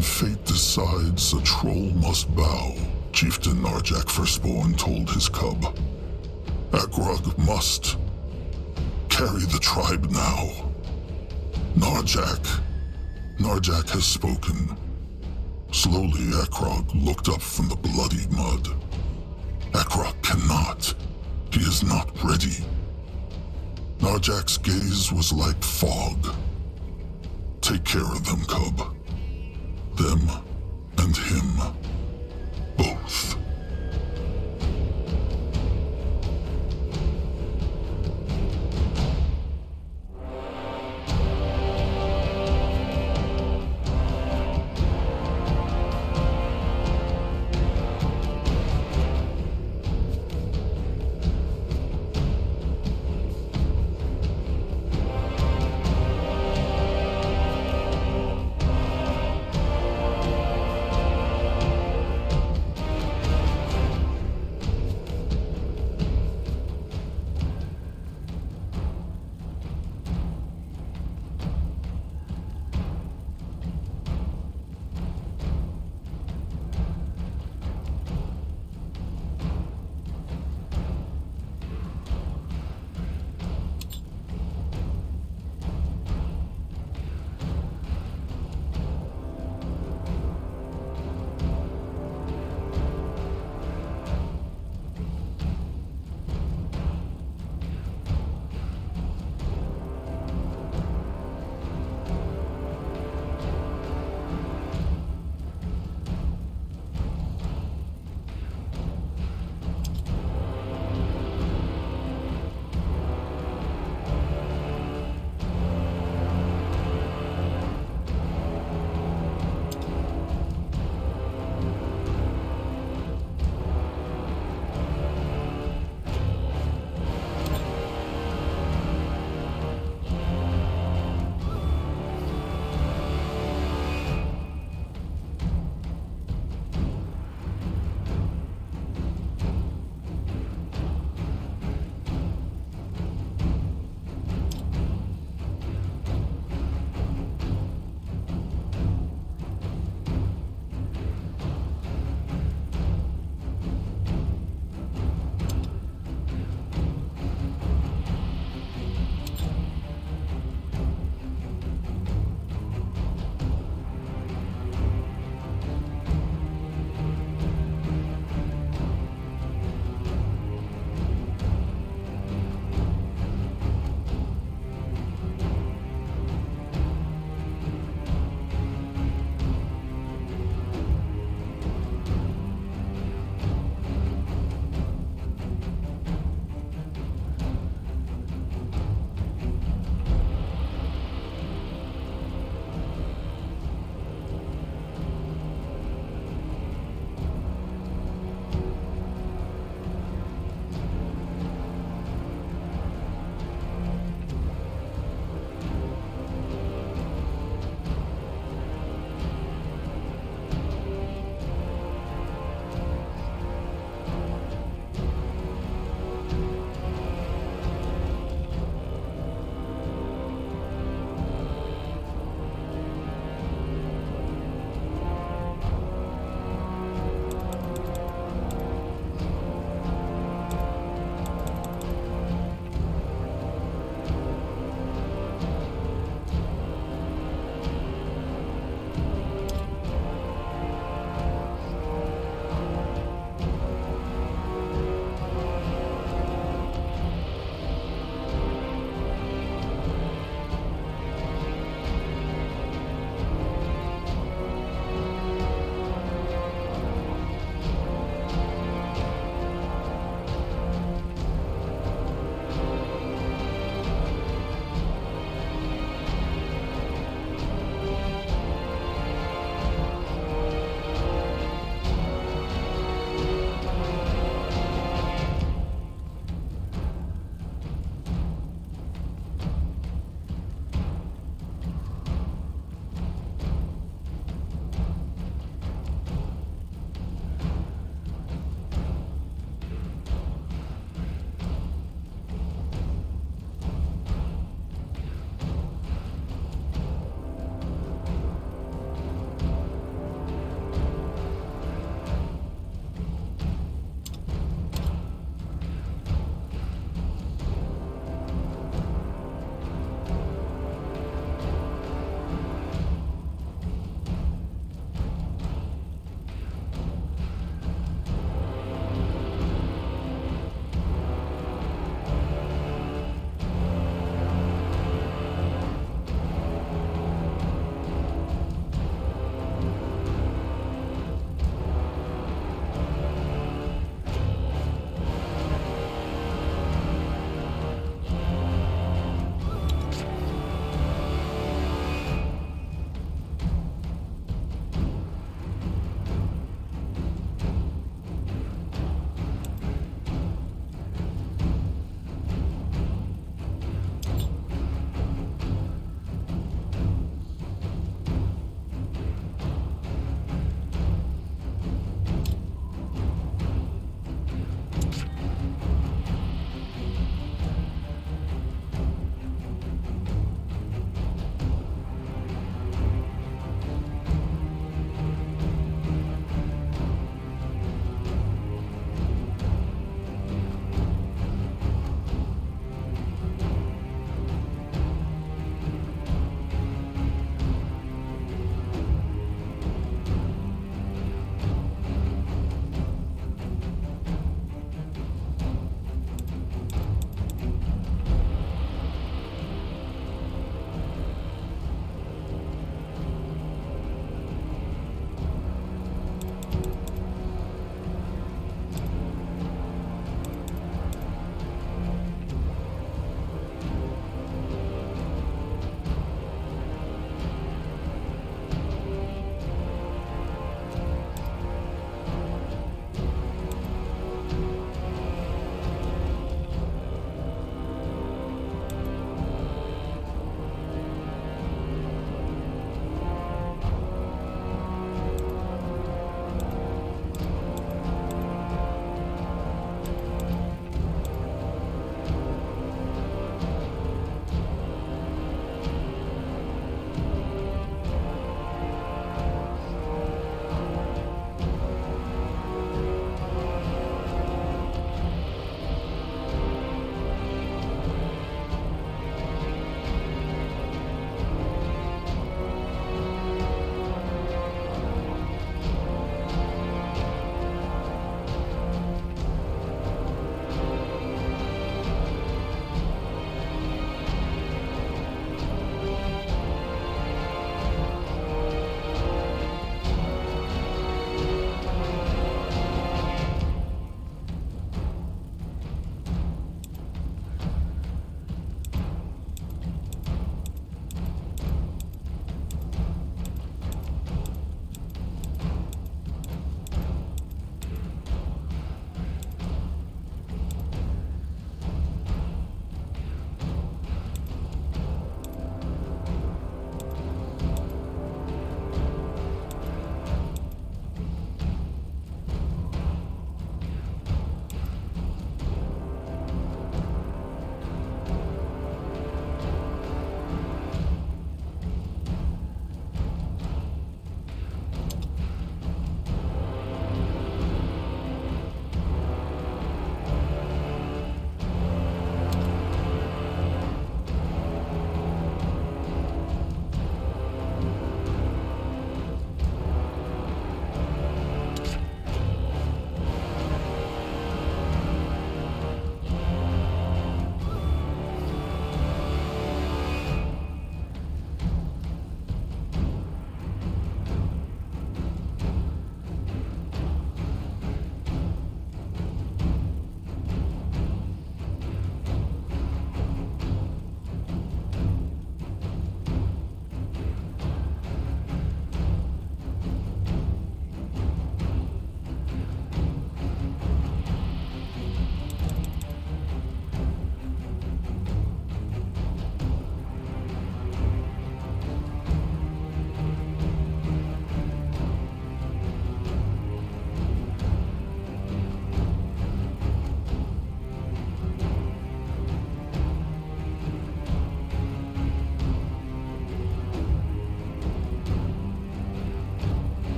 Fate decides a troll must bow, Chieftain Narjak Firstborn told his cub. Akrog must carry the tribe now. Narjak has spoken. Slowly, Akrog looked up from the bloody mud. Akrog cannot. He is not ready. Narjak's gaze was like fog. Take care of them, cub. Them and him. Both.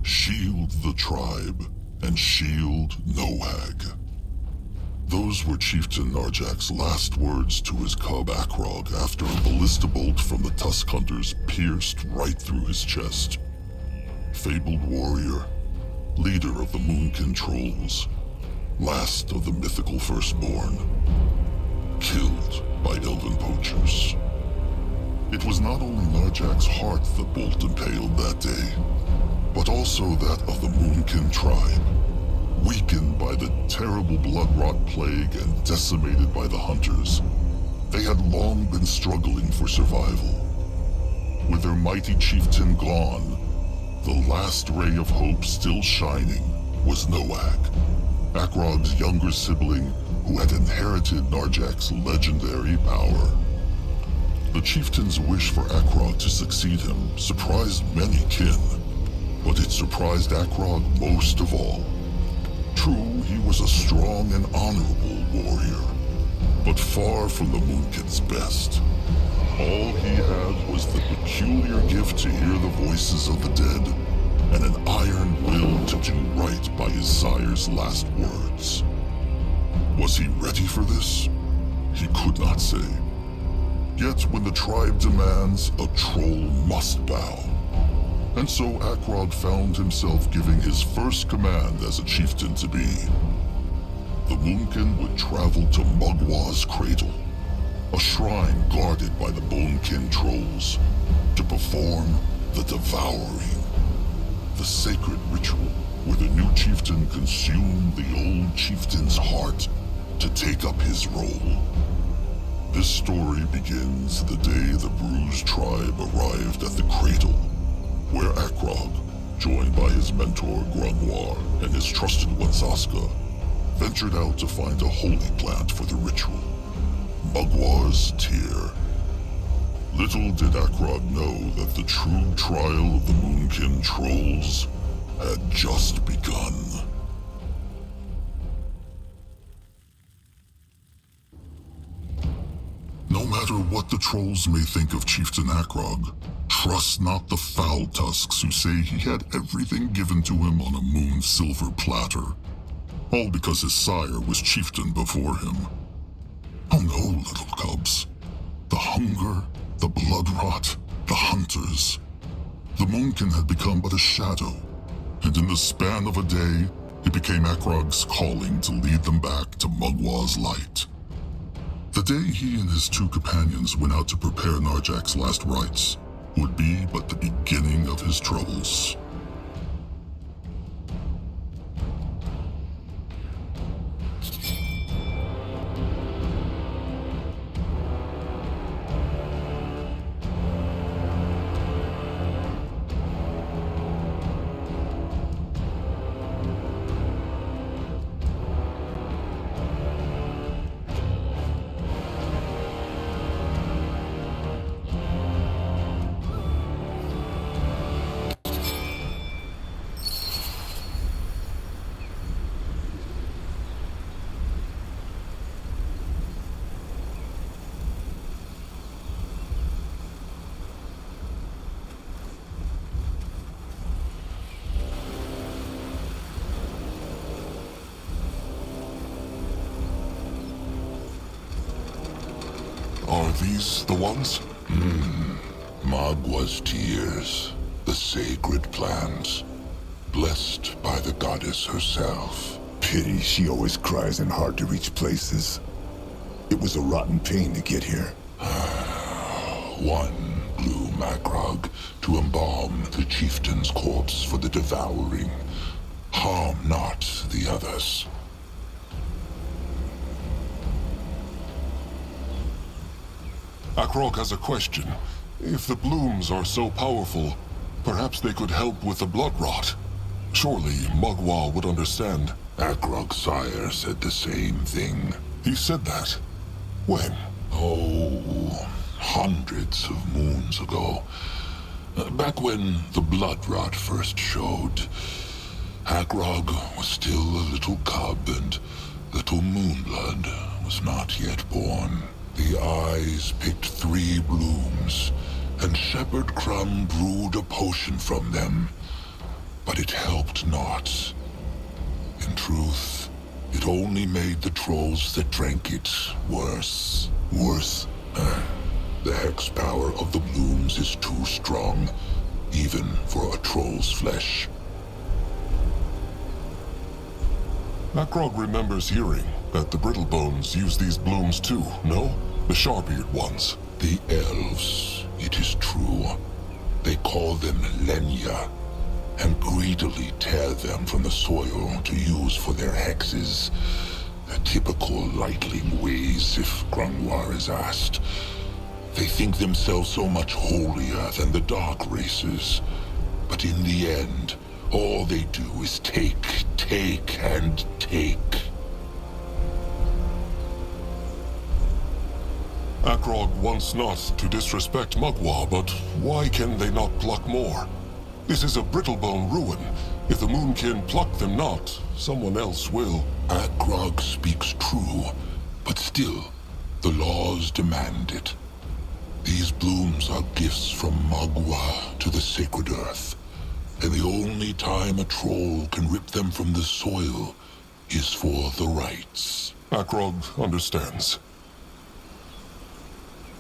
Shield the tribe, and shield Noag. Those were Chieftain Narjak's last words to his cub Akrog after a ballista bolt from the Tusk Hunters pierced right through his chest. Fabled warrior, leader of the Moonkin Trolls, last of the mythical firstborn, killed by elven poachers. It was not only Narjak's heart that Bolt impaled that day, but also that of the Moonkin tribe, weakened by the terrible blood rot plague and decimated by the hunters. They had long been struggling for survival. With their mighty chieftain gone, the last ray of hope still shining was Noag, Akrog's younger sibling who had inherited Narjak's legendary power. The chieftain's wish for Akrog to succeed him surprised many kin, but it surprised Akrog most of all. True, he was a strong and honorable warrior, but far from the Moonkin's best. All he had was the peculiar gift to hear the voices of the dead, and an iron will to do right by his sire's last words. Was he ready for this? He could not say. Yet when the tribe demands, a troll must bow. And so Akrog found himself giving his first command as a chieftain to be. The Moonkin would travel to Mugwa's cradle, a shrine guarded by the Bonekin Trolls, to perform the Devouring, the sacred ritual where the new chieftain consumed the old chieftain's heart to take up his role. This story begins the day the Bruised tribe arrived at the cradle, where Akrog, joined by his mentor Grungwar and his trusted one Saska, ventured out to find a holy plant for the ritual, Mugwar's Tear. Little did Akrog know that the true trial of the Moonkin Trolls had just begun. No matter what the trolls may think of Chieftain Akrog, trust not the foul tusks who say he had everything given to him on a moon silver platter, all because his sire was chieftain before him. Oh no, little cubs. The hunger, the blood rot, the hunters. The Moonkin had become but a shadow, and in the span of a day, it became Akrog's calling to lead them back to Mugwa's light. The day he and his two companions went out to prepare Narjak's last rites would be but the beginning of his troubles. Are these the ones? Mugwa's tears, the sacred plants, blessed by the goddess herself. Pity she always cries in hard-to-reach places. It was a rotten pain to get here. One blew Akrog to embalm the chieftain's corpse for the devouring. Harm not the others. Akrog has a question. If the blooms are so powerful, perhaps they could help with the blood rot. Surely Mugwa would understand. Akrog's sire said the same thing. He said that? When? Oh, hundreds of moons ago. Back when the blood rot first showed. Akrog was still a little cub and little Moonblood was not yet born. The eyes picked 3 blooms, and Shepherd Crumb brewed a potion from them. But but it helped not. In truth, it only made the trolls that drank it worse. Worse? The hex power of the blooms is too strong, even for a troll's flesh. Akrog remembers hearing that the Brittlebones use these blooms too, no? The sharp-eared ones. The elves, it is true. They call them Lenya, and greedily tear them from the soil to use for their hexes. A typical lightling ways, if Grungwar is asked. They think themselves so much holier than the dark races. But in the end, all they do is take, and take. Akrog wants not to disrespect Mugwa, but why can they not pluck more? This is a Brittlebone ruin. If the Moonkin pluck them not, someone else will. Akrog speaks true, but still, the laws demand it. These blooms are gifts from Mugwa to the sacred earth, and the only time a troll can rip them from the soil is for the rites. Akrog understands.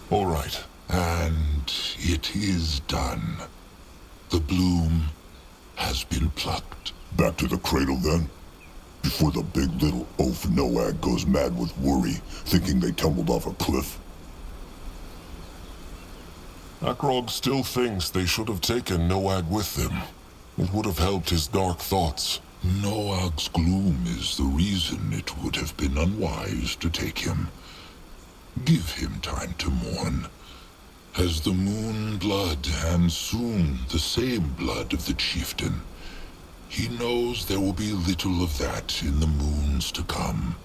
All right. And it is done. The bloom has been plucked. Back to the cradle then? Before the big little oaf Noag goes mad with worry, thinking they tumbled off a cliff. Akrog still thinks they should have taken Noag with them. It would have helped his dark thoughts. Noag's gloom is the reason it would have been unwise to take him. Give him time to mourn. As the moon blood, and soon the same blood of the chieftain, he knows there will be little of that in the moons to come.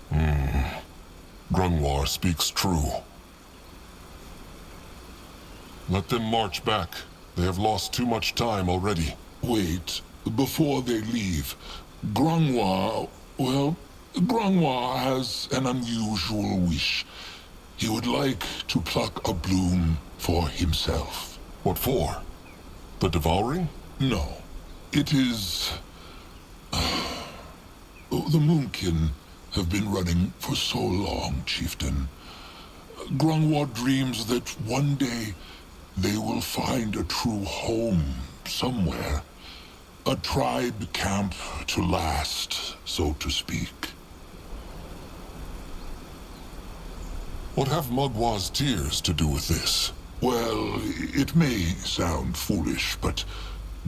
Grungwar speaks true. Let them march back. They have lost too much time already. Wait, before they leave, Grungwar has an unusual wish. He would like to pluck a bloom for himself. What for? The devouring? No. It is... The Moonkin have been running for so long, Chieftain. Grungwar dreams that one day they will find a true home somewhere. A tribe camp to last, so to speak. What have Mugwa's tears to do with this? Well, it may sound foolish, but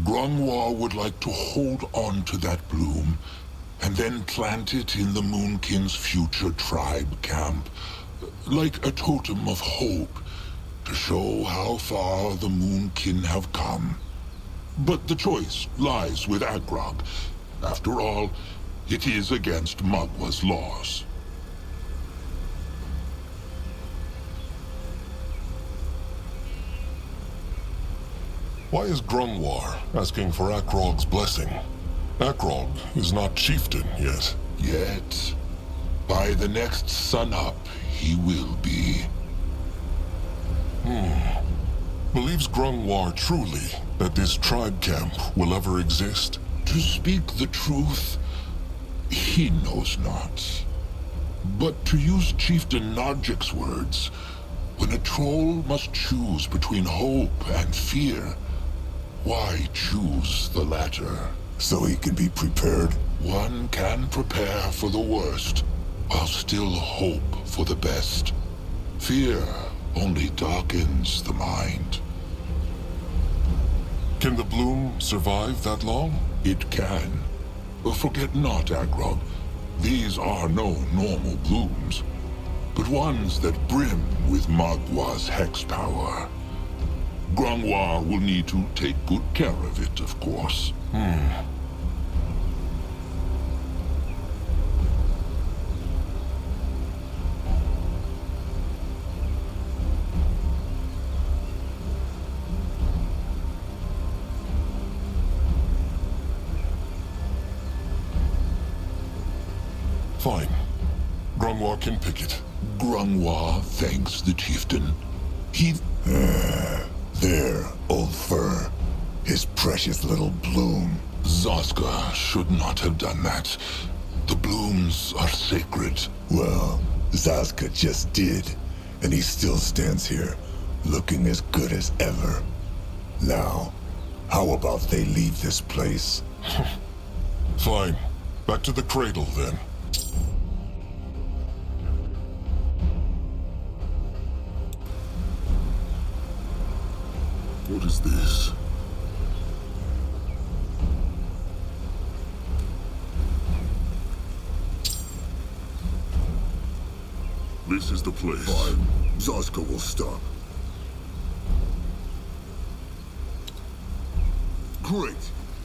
Grungwar would like to hold on to that bloom and then plant it in the Moonkin's future tribe camp, like a totem of hope, to show how far the Moonkin have come. But the choice lies with Akrog. After all, it is against Mugwa's laws. Why is Grungwar asking for Akrog's blessing? Akrog is not chieftain yet. Yet, by the next sun-up, he will be. Believes Grungwar truly that this tribe camp will ever exist? To speak the truth, he knows not. But to use Chieftain Narjik's words, when a troll must choose between hope and fear, why choose the latter? So he can be prepared. One can prepare for the worst, while still hope for the best. Fear only darkens the mind. Can the bloom survive that long? It can. But forget not, Akrog, these are no normal blooms, but ones that brim with Magwa's hex power. Grungwar will need to take good care of it, of course. Fine. Grungwar can pick it. Grungwar thanks the chieftain. He... There, old fur. His precious little bloom. Zaska should not have done that. The blooms are sacred. Well, Zaska just did, and he still stands here, looking as good as ever. Now, how about they leave this place? Fine. Back to the cradle, then. What is this? This is the place. Fine. Zaska will stop. Great!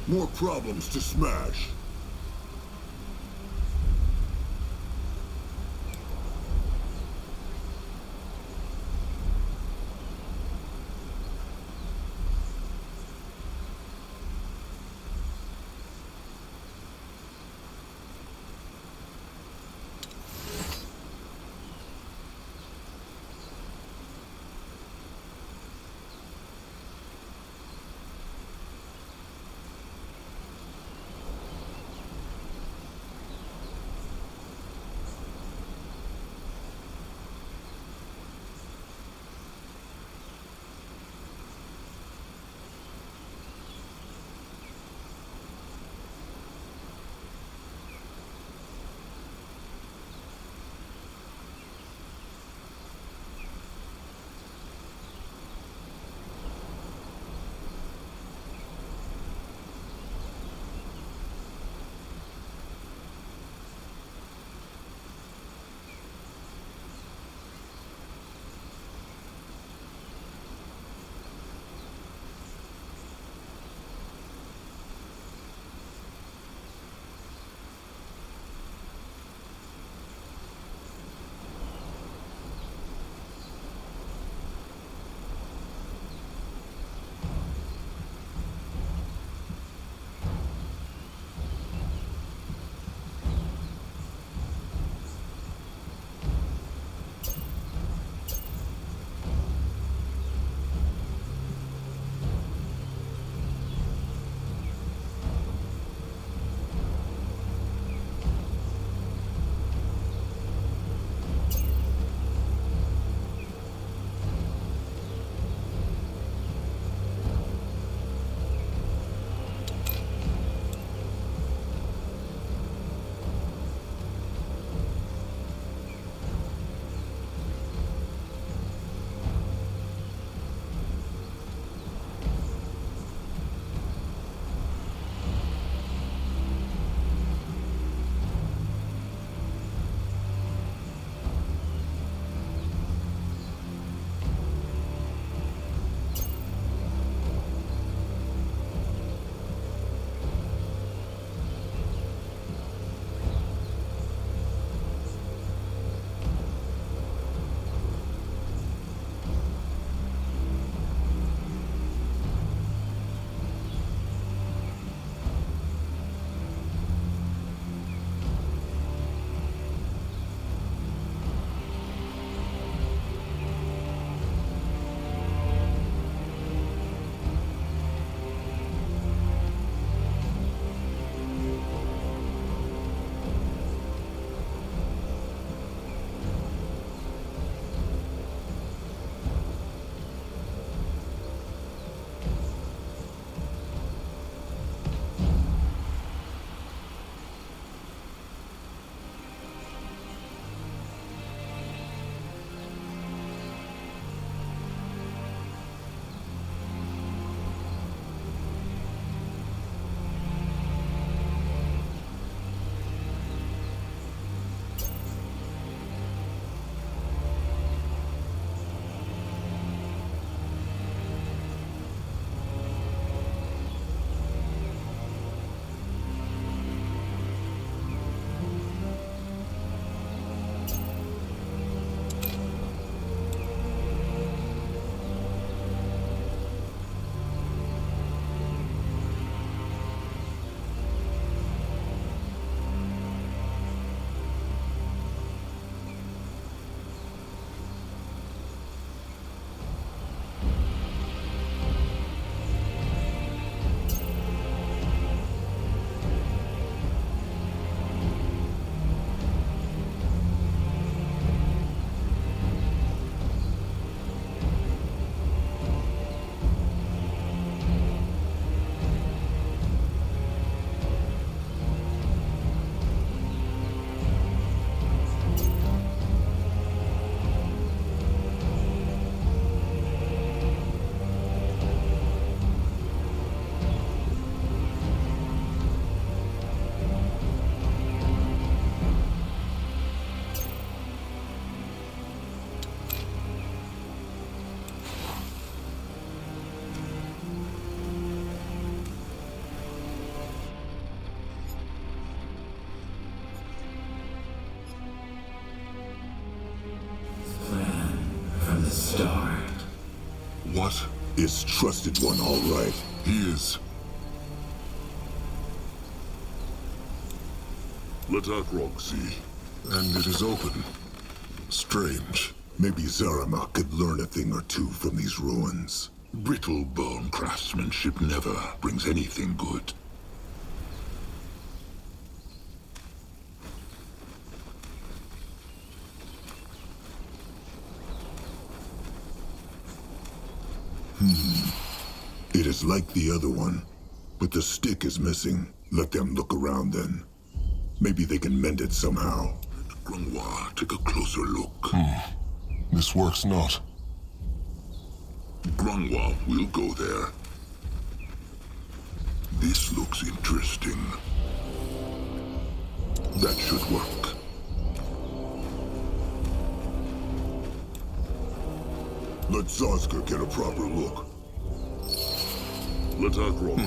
More problems to smash. Is Trusted One all right? He is. Let Akrog see. And it is open. Strange. Maybe Zaramak could learn a thing or two from these ruins. Brittle bone craftsmanship never brings anything good. It is like the other one, but the stick is missing. Let them look around then. Maybe they can mend it somehow. Let Grungwa take a closer look. This works not. Grungwa will go there. This looks interesting. That should work. Let Zazka get a proper look. Let Akrog.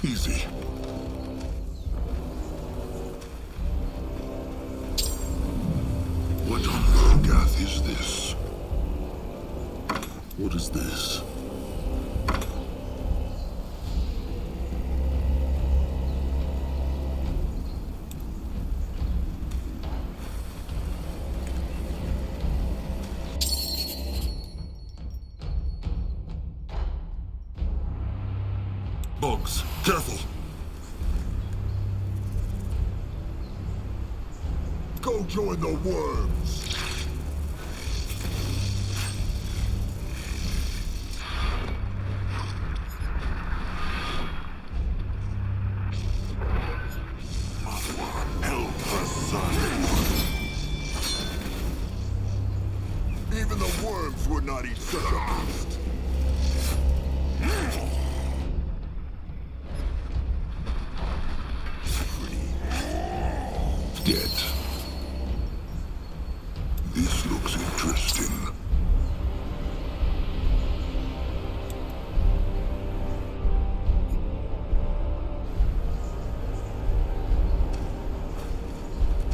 Easy. What on Urgath is this? What is this? Bugs, careful! Go join the worms! Help us, son. Even the worms would not eat such a beast. Dead. This looks interesting.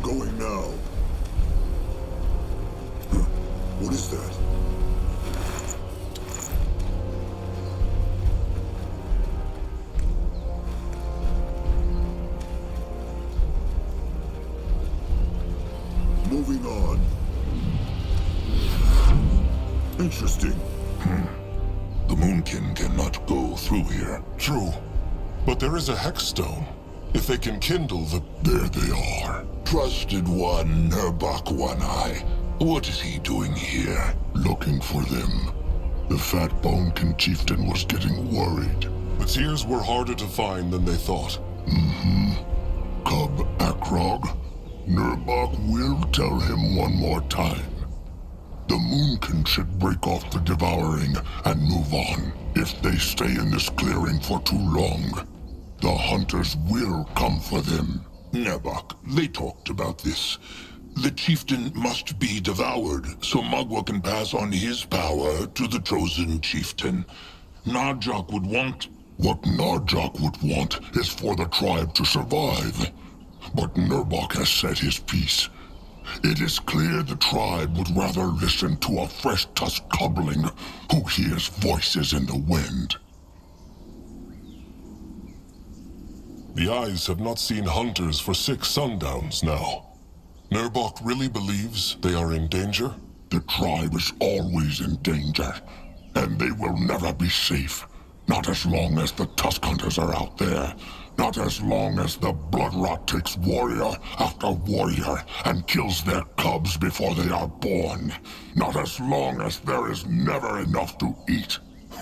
Going now. Huh. What is that? Moving on. Interesting. The Moonkin cannot go through here. True. But there is a hex stone. If they can kindle the... There they are. Trusted One, Nurbok One-Eye. What is he doing here? Looking for them. The fat bonekin chieftain was getting worried. The tears were harder to find than they thought. Cub Akrog, Nurbok will tell him one more time. The Moonkin should break off the devouring and move on. If they stay in this clearing for too long, the hunters will come for them. Nurbok, they talked about this. The chieftain must be devoured, so Magua can pass on his power to the chosen chieftain. Narjok would want... What Narjok would want is for the tribe to survive. But Nurbok has said his piece. It is clear the tribe would rather listen to a fresh-tusked cobbling who hears voices in the wind. The eyes have not seen hunters for 6 sundowns now. Nurbok really believes they are in danger? The tribe is always in danger, and they will never be safe. Not as long as the tusk hunters are out there. Not as long as the blood rot takes warrior after warrior and kills their cubs before they are born. Not as long as there is never enough to eat.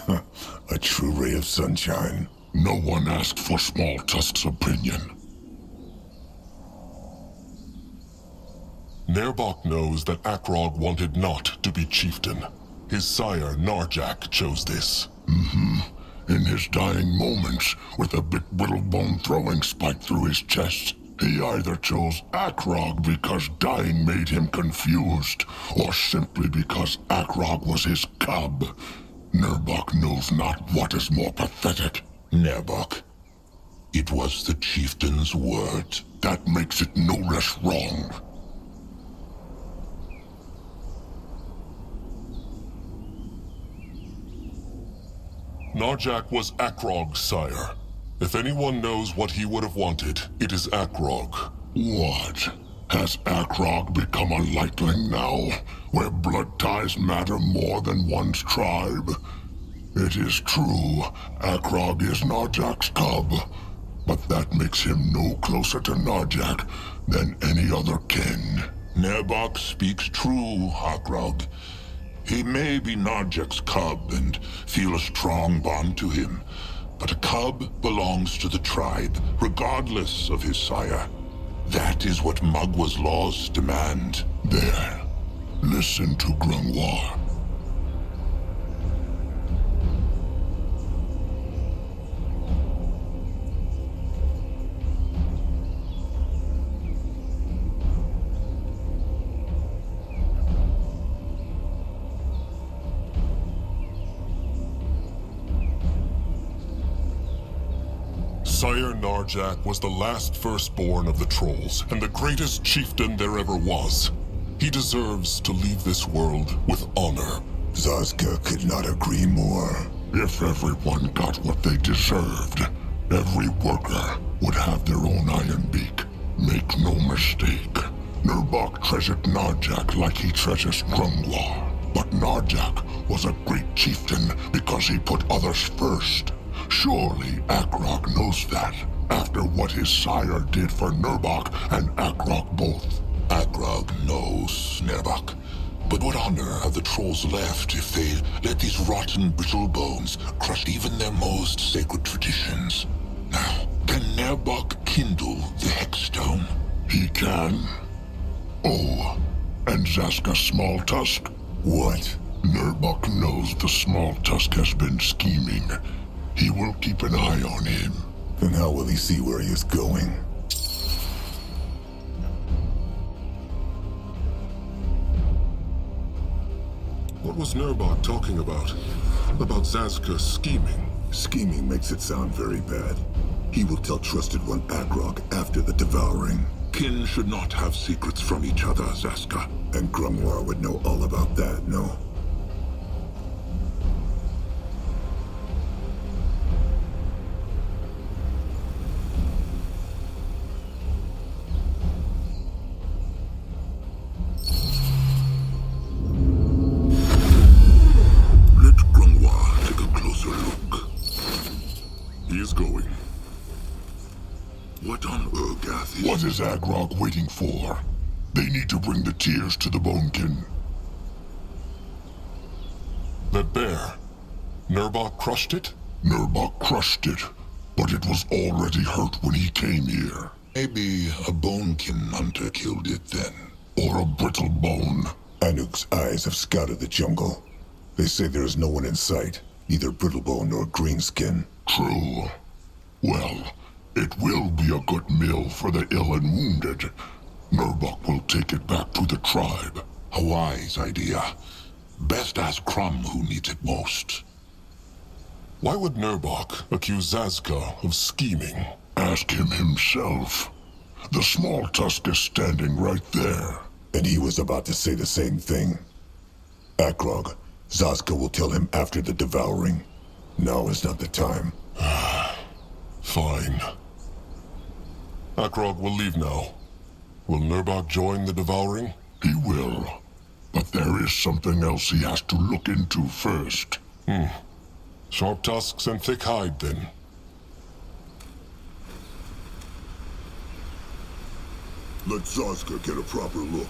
A true ray of sunshine. No one asked for Small Tusk's opinion. Nurbok knows that Akrog wanted not to be chieftain. His sire, Narjak, chose this. In his dying moments, with a big whittlebone throwing spike through his chest, he either chose Akrog because dying made him confused, or simply because Akrog was his cub. Nurbok knows not what is more pathetic. Nurbok, it was the chieftain's word. That makes it no less wrong. Narjak was Akrog's sire. If anyone knows what he would have wanted, it is Akrog. What? Has Akrog become a lightling now, where blood ties matter more than one's tribe? It is true, Akrog is Narjak's cub, but that makes him no closer to Narjak than any other kin. Nerbok speaks true, Akrog. He may be Narjak's cub and feel a strong bond to him, but a cub belongs to the tribe, regardless of his sire. That is what Magwa's laws demand. There. Listen to Grungwar. Sire Narjak was the last firstborn of the Trolls, and the greatest chieftain there ever was. He deserves to leave this world with honor. Zazka could not agree more. If everyone got what they deserved, every worker would have their own iron beak. Make no mistake, Nurbok treasured Narjak like he treasures Grungwar. But Narjak was a great chieftain because he put others first. Surely Akrog knows that, after what his sire did for Nurbok and Akrog both. Akrog knows, Nerbok. But what honor have the trolls left if they let these rotten brittle bones crush even their most sacred traditions? Now, can Nerbok kindle the Hexstone? He can. Oh, and Zaska Small Tusk? What? Nurbok knows the Small Tusk has been scheming. He will keep an eye on him. Then how will he see where he is going? What was Nurbok talking about? About Zazka scheming? Scheming makes it sound very bad. He will tell Trusted One Akrog after the devouring. Kin should not have secrets from each other, Zaska. And Grungwar would know all about that, no? Let Grungwar take a closer look. He is going. What on Urgath is... What is Agrog waiting for? They need to bring the tears to the Bonekin. That bear. Nurbok crushed it? Nurbok crushed it, but it was already hurt when he came here. Maybe a Bonekin hunter killed it then. Or a brittle bone. Anuk's eyes have scouted the jungle. They say there is no one in sight, neither Brittlebone nor Greenskin. True. Well, it will be a good meal for the ill and wounded. Nurbok will take it back to the tribe. A wise idea. Best ask Crumb who needs it most. Why would Nurbok accuse Zazka of scheming? Ask him himself. The Small Tusk is standing right there. And he was about to say the same thing. Akrog, Zazka will tell him after the devouring. Now is not the time. Fine. Akrog will leave now. Will Nurbok join the devouring? He will. But there is something else he has to look into first. Sharp tusks and thick hide, then. Let Zazka get a proper look.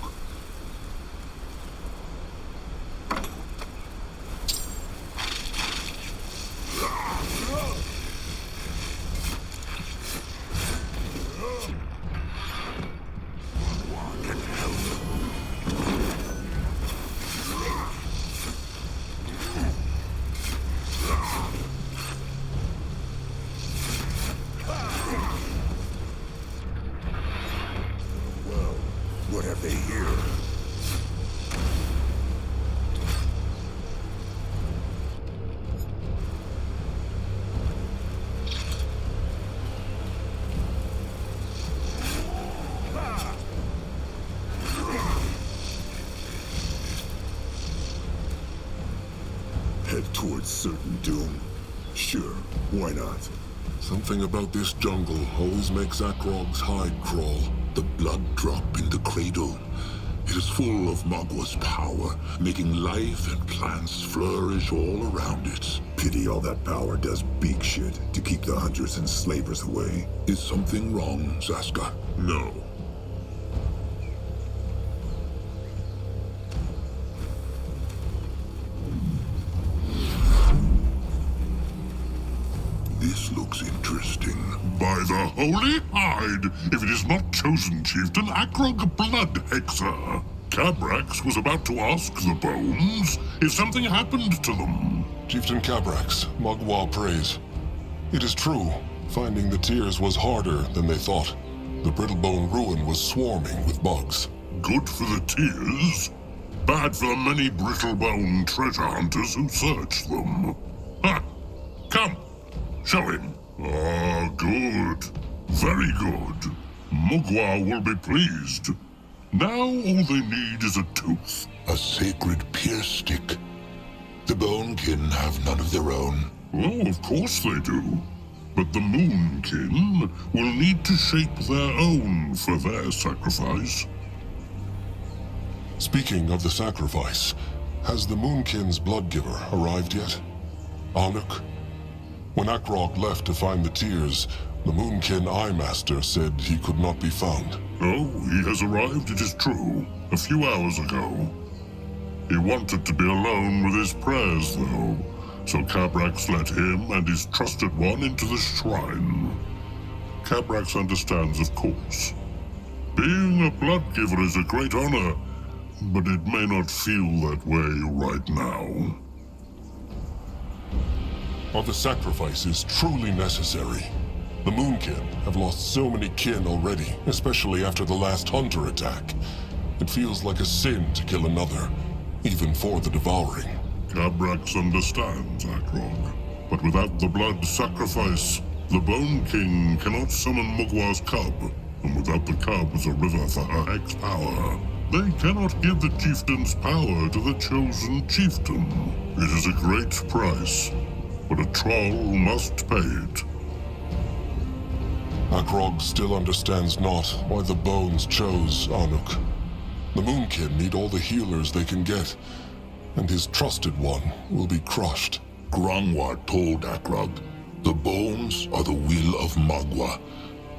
What have they here? Head towards certain doom. Sure, why not? Something about this jungle always makes Akrog's hide crawl. The blood drop in the cradle. It is full of Magwa's power, making life and plants flourish all around it. Pity all that power does beak shit to keep the hunters and slavers away. Is something wrong, Zaska? No. This looks interesting. By the holy hide, if it is not chosen chieftain Akrog Blood Hexer. Cabrax was about to ask the bones if something happened to them. Chieftain Cabrax, Magwa prays. It is true, finding the tears was harder than they thought. The Brittlebone ruin was swarming with bugs. Good for the tears, bad for the many Brittlebone treasure hunters who searched them. Ha! Come, show him. Ah, good. Very good. Mugwa will be pleased. Now all they need is a tooth. A sacred pierce stick. The Bonekin have none of their own. Oh, of course they do. But the Moonkin will need to shape their own for their sacrifice. Speaking of the sacrifice, has the Moonkin's bloodgiver arrived yet? Anuk? When Akrog left to find the tears, the Moonkin Eye Master said he could not be found. Oh, he has arrived, it is true, a few hours ago. He wanted to be alone with his prayers, though, so Cabrax let him and his trusted one into the shrine. Cabrax understands, of course. Being a bloodgiver is a great honor, but it may not feel that way right now. Are the sacrifices truly necessary? The Moonkin have lost so many kin already, especially after the last hunter attack. It feels like a sin to kill another, even for the devouring. Cabrax understands, Akrog. But without the blood sacrifice, the Bone King cannot summon Mugwa's cub. And without the cub as a river for her hex power, they cannot give the chieftain's power to the chosen chieftain. It is a great price, but a troll must pay it. Akrog still understands not why the bones chose Anuk. The Moonkin need all the healers they can get, and his trusted one will be crushed. Grangwa told Akrog, the bones are the will of Magwa,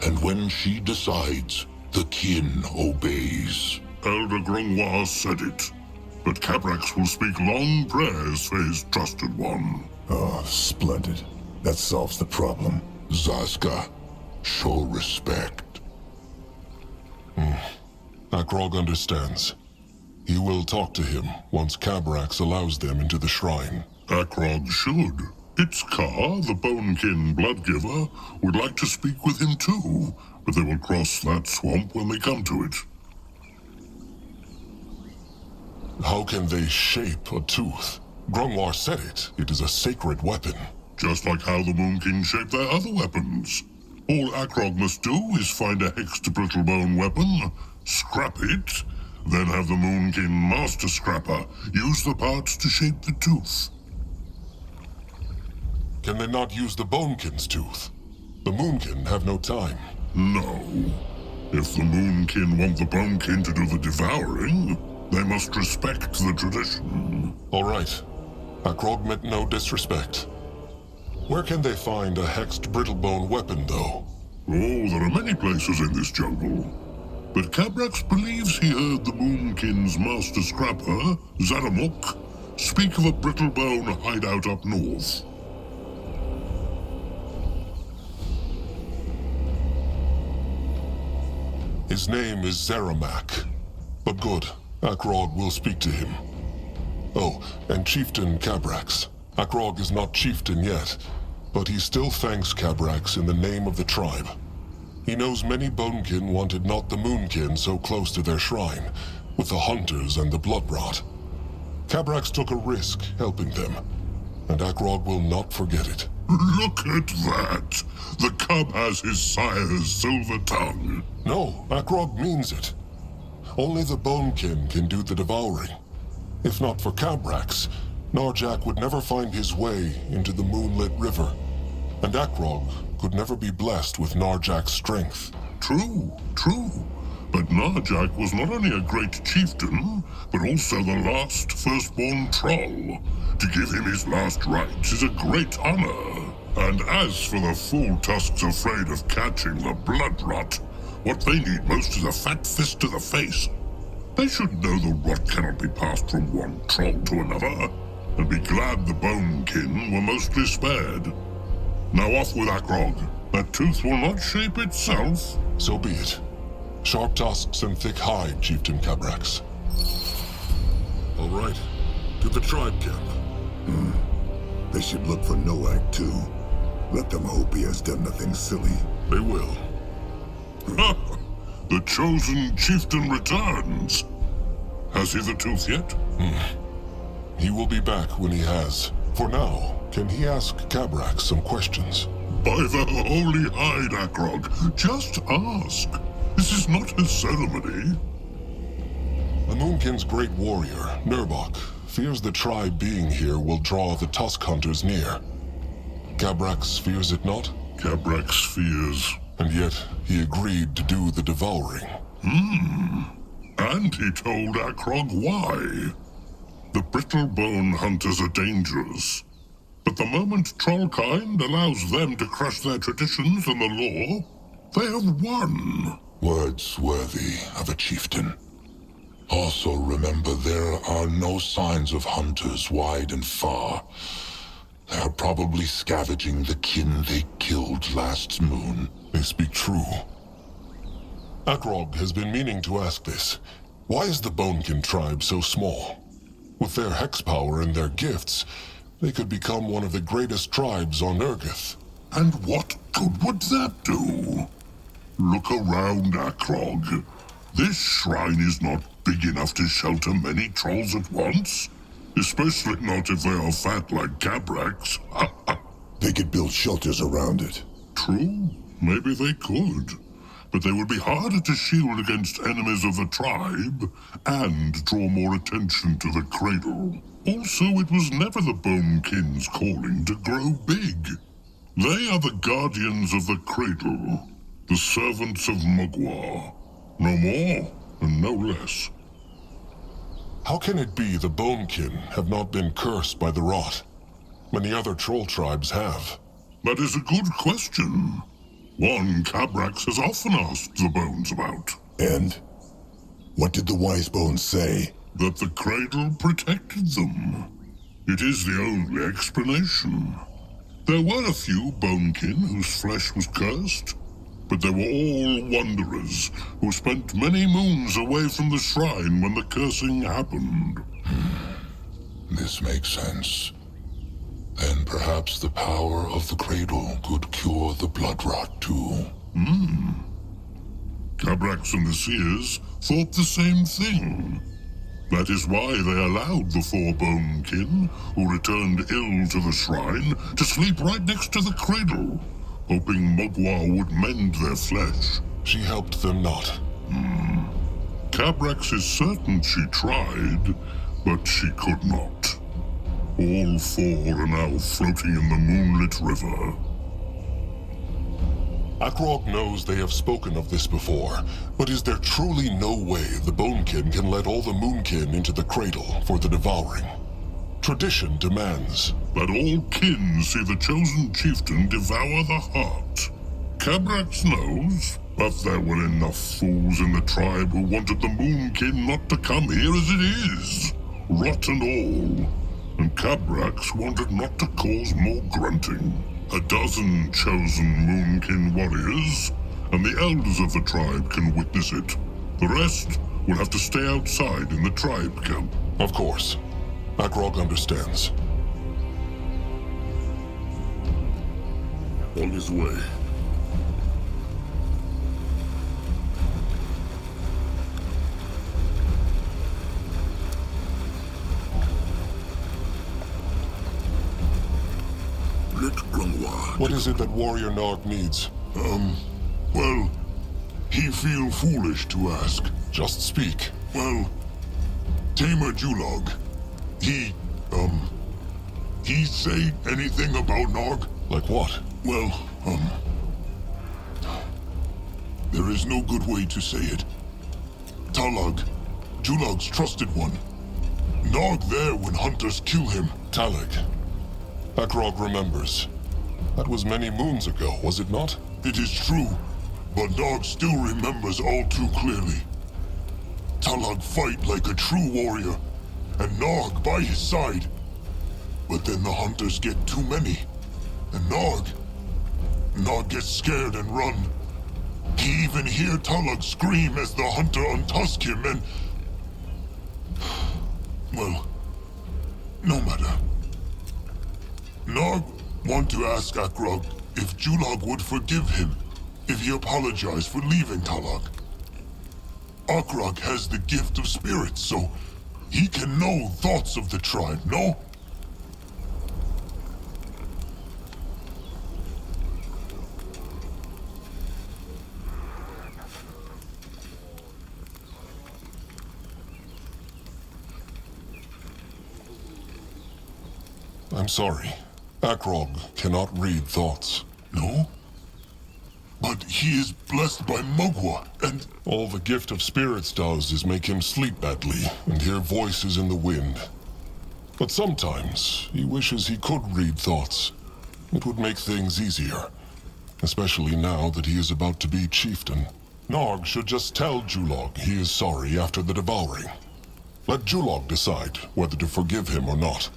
and when she decides, the kin obeys. Elder Grungwa said it, but Cabrax will speak long prayers for his trusted one. Oh, splendid. That solves the problem. Zaska, show respect. Akrog understands. He will talk to him once Cabrax allows them into the shrine. Akrog should. Itzkar, the Bonekin Bloodgiver, would like to speak with him too, but they will cross that swamp when they come to it. How can they shape a tooth? Grungwar said it. It is a sacred weapon. Just like how the Moonkin shape their other weapons. All Akrog must do is find a hexed brittlebone weapon, scrap it, then have the Moonkin Master Scrapper use the parts to shape the tooth. Can they not use the Bonekin's tooth? The Moonkin have no time. No. If the Moonkin want the Bonekin to do the devouring, they must respect the tradition. All right. Akrog meant no disrespect. Where can they find a hexed brittlebone weapon, though? Oh, there are many places in this jungle. But Cabrax believes he heard the Moonkin's Master Scrapper, Zaramuk, speak of a brittlebone hideout up north. His name is Zeramak. But good, Akrog will speak to him. Oh, and Chieftain Cabrax. Akrog is not chieftain yet, but he still thanks Cabrax in the name of the tribe. He knows many Bonekin wanted not the Moonkin so close to their shrine, with the hunters and the blood rot. Cabrax took a risk helping them, and Akrog will not forget it. Look at that! The cub has his sire's silver tongue. No, Akrog means it. Only the Bonekin can do the devouring. If not for Cabrax, Narjak would never find his way into the moonlit river, and Akrog could never be blessed with Narjak's strength. True, true. But Narjak was not only a great chieftain, but also the last firstborn troll. To give him his last rites is a great honor. And as for the fool tusks afraid of catching the blood rot, what they need most is a fat fist to the face. They should know the rot cannot be passed from one troll to another, and be glad the Bonekin were mostly spared. Now off with Akrog. That tooth will not shape itself. So be it. Sharp tusks and thick hide, Chieftain Cabrax. All right, to the tribe camp. They should look for Noak too. Let them hope he has done nothing silly. They will. Ha! The chosen chieftain returns. Has he the tooth yet? He will be back when he has. For now, can he ask Cabrax some questions? By the holy hide, Akrog, just ask. This is not a ceremony. The Moonkin's great warrior, Nurbok, fears the tribe being here will draw the Tusk Hunters near. Cabrax fears it not? Cabrax fears. And yet, he agreed to do the devouring. And he told Akrog why. The brittle bone hunters are dangerous. But the moment Trollkind allows them to crush their traditions and the law, they have won. Words worthy of a chieftain. Also remember there are no signs of hunters wide and far. They are probably scavenging the kin they killed last moon. They speak true. Akrog has been meaning to ask this. Why is the Bonekin tribe so small? With their hex power and their gifts, they could become one of the greatest tribes on Urgith. And what good would that do? Look around, Akrog. This shrine is not big enough to shelter many trolls at once. Especially not if they are fat like Cabrax. They could build shelters around it. True, maybe they could. But they would be harder to shield against enemies of the tribe, and draw more attention to the cradle. Also, it was never the Bonekin's calling to grow big. They are the guardians of the cradle, the servants of Mugwar. No more, and no less. How can it be the Bonekin have not been cursed by the rot? Many other troll tribes have. That is a good question. One Cabrax has often asked the Bones about. And? What did the wise bones say? That the cradle protected them. It is the only explanation. There were a few Bonekin whose flesh was cursed, but they were all wanderers who spent many moons away from the shrine when the cursing happened. This makes sense. Then perhaps the power of the cradle could cure the blood rot too. Cabrax and the Seers thought the same thing. That is why they allowed the four Bonekin, who returned ill to the shrine, to sleep right next to the cradle, hoping Mugwar would mend their flesh. She helped them not. Cabrax is certain she tried, but she could not. All four are now floating in the moonlit river. Akrog knows they have spoken of this before, but is there truly no way the Bonekin can let all the Moonkin into the cradle for the devouring? Tradition demands that all kin see the chosen chieftain devour the heart. Cabrax knows, but there were enough fools in the tribe who wanted the Moonkin not to come here as it is, rot and all. And Cabrax wanted not to cause more grunting. 12 chosen Moonkin warriors, and the elders of the tribe can witness it. The rest will have to stay outside in the tribe camp. Of course. Akrog understands. On his way. What is it that Warrior Narg needs? Well, he feel foolish to ask. Just speak. Well, Tamer Julog, he, he say anything about Nog? Like what? Well, there is no good way to say it. Talag, Julog's trusted one. Nog there when hunters kill him. Talig. Akrog remembers. That was many moons ago, was it not? It is true, but Nog still remembers all too clearly. Talag fight like a true warrior, and Nog by his side. But then the hunters get too many, and Nog gets scared and run. He even hear Talag scream as the hunter untusk him and... Well, no matter. Nog want to ask Akrog if Julog would forgive him if he apologized for leaving Talag. Akrog has the gift of spirits, so he can know thoughts of the tribe, no? I'm sorry. Akrog cannot read thoughts. No? But he is blessed by Mugwa, and... All the gift of spirits does is make him sleep badly and hear voices in the wind. But sometimes he wishes he could read thoughts. It would make things easier, especially now that he is about to be chieftain. Nog should just tell Julog he is sorry after the devouring. Let Julog decide whether to forgive him or not.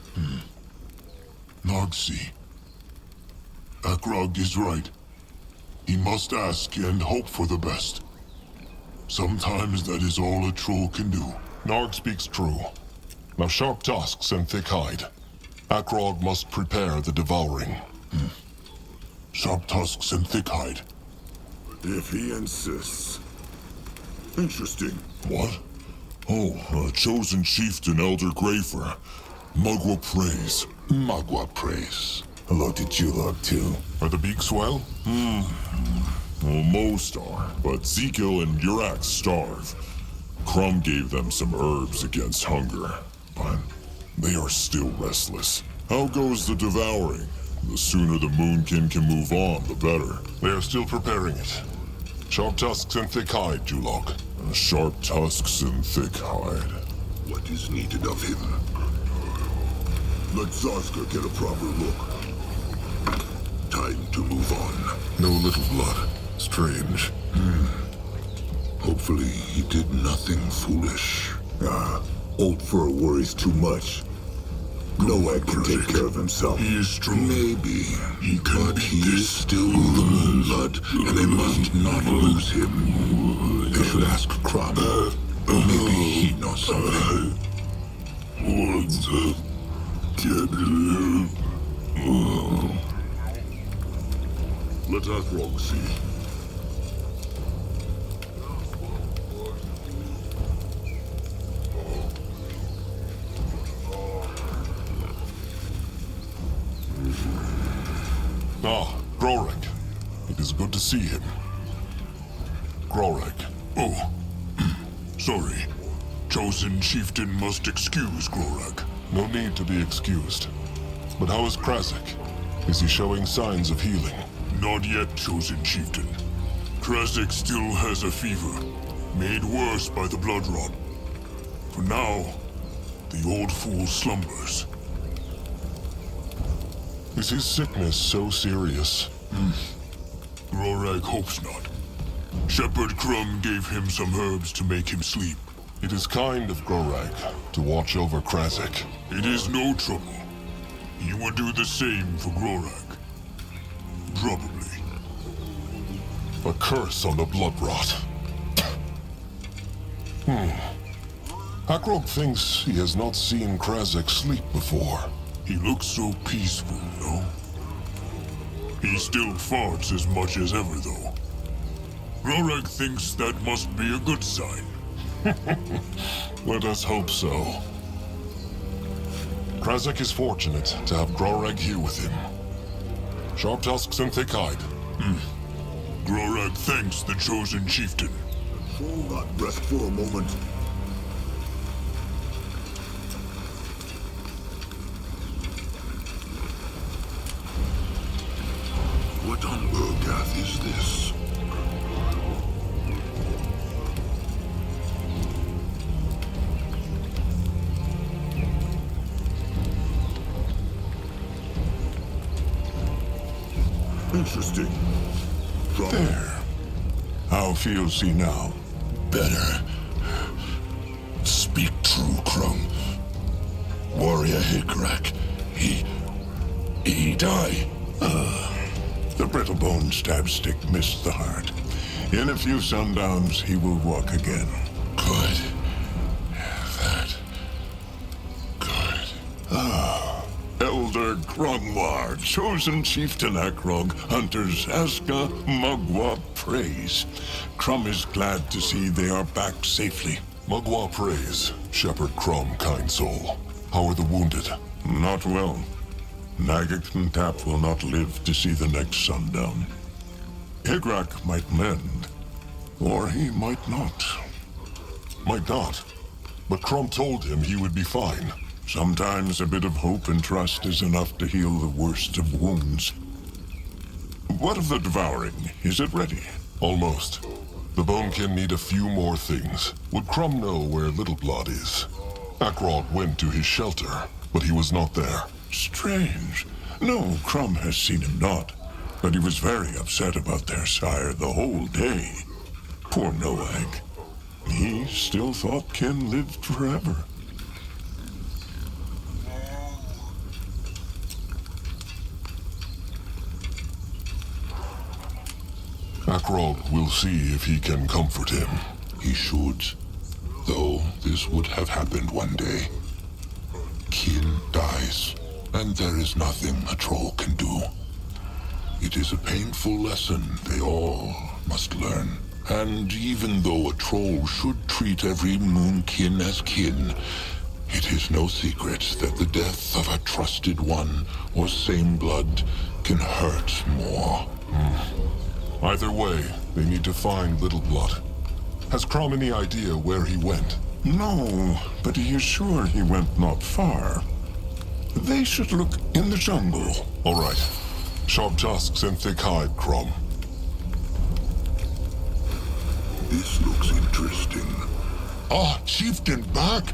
Nog see. Akrog is right. He must ask and hope for the best. Sometimes that is all a troll can do. Nog speaks true. Now sharp tusks and thick hide. Akrog must prepare the devouring. Sharp tusks and thick hide. If he insists. Interesting. What? Oh, chosen chieftain Elder Grafer. Mugwa prays. Mugwa praise. Hello to Julog, too. Are the beaks well? Well, most are, but Zekil and Urak starve. Crumb gave them some herbs against hunger, but they are still restless. How goes the devouring? The sooner the Moonkin can move on, the better. They are still preparing it. Sharp tusks and thick hide, Julog. Sharp tusks and thick hide. What is needed of him? Let Zaska get a proper look. Time to move on. No little blood. Strange. Hopefully he did nothing foolish. Old fur worries too much. No one can take care of himself. He is strong. Maybe he can, but he is still the Moonblood, and they must not lose him. They should ask Krab. Maybe he knows something. What's up? Get here. Let Akrog see. Ah, Grorek. It is good to see him. Grorek. Oh, sorry. Chosen chieftain must excuse Grorek. No need to be excused. But how is Krasik? Is he showing signs of healing? Not yet, chosen chieftain. Krasik still has a fever, made worse by the blood rot. For now, the old fool slumbers. Is his sickness so serious? Grorag hopes not. Shepherd Crumb gave him some herbs to make him sleep. It is kind of Grorag to watch over Krasik. It is no trouble. He would do the same for Grorag. Probably. A curse on the blood rot. Akrog thinks he has not seen Krasik sleep before. He looks so peaceful, no? He still farts as much as ever, though. Grorag thinks that must be a good sign. Let us hope so. Krasik is fortunate to have Grorag here with him. Sharp tusks and thick hide. Grorag thanks the chosen chieftain. Will not rest for a moment. earth is this? Interesting. There. How feels he now? Better. Speak true, Crumb. Warrior Hickrack. He died. The brittle-bone stab-stick missed the heart. In a few sundowns, he will walk again. Good. Good. Elder Grungwar, chosen chieftain Akrog, hunters Aska, Mugwa praise. Crumb is glad to see they are back safely. Mugwa praise, Shepherd Crom, kind soul. How are the wounded? Not well. Nagik and Tap will not live to see the next sundown. Hickrack might mend, or he might not. Might not. But Crom told him he would be fine. Sometimes a bit of hope and trust is enough to heal the worst of wounds. What of the devouring? Is it ready? Almost. The Bonekin need a few more things. Would Crom know where Little Blood is? Akrog went to his shelter, but he was not there. Strange. No, Crumb has seen him not. But he was very upset about their sire the whole day. Poor Noag. He still thought Kin lived forever. Akrog will see if he can comfort him. He should. Though this would have happened one day. Kin dies, and there is nothing a troll can do. It is a painful lesson they all must learn. And even though a troll should treat every moonkin as kin, it is no secret that the death of a trusted one or same blood can hurt more. Either way, they need to find Little Blood. Has Crom any idea where he went? No, but he is sure he went not far. They should look in the jungle. All right. Sharp tusks and thick hide, Crom. This looks interesting. Ah, chieftain back.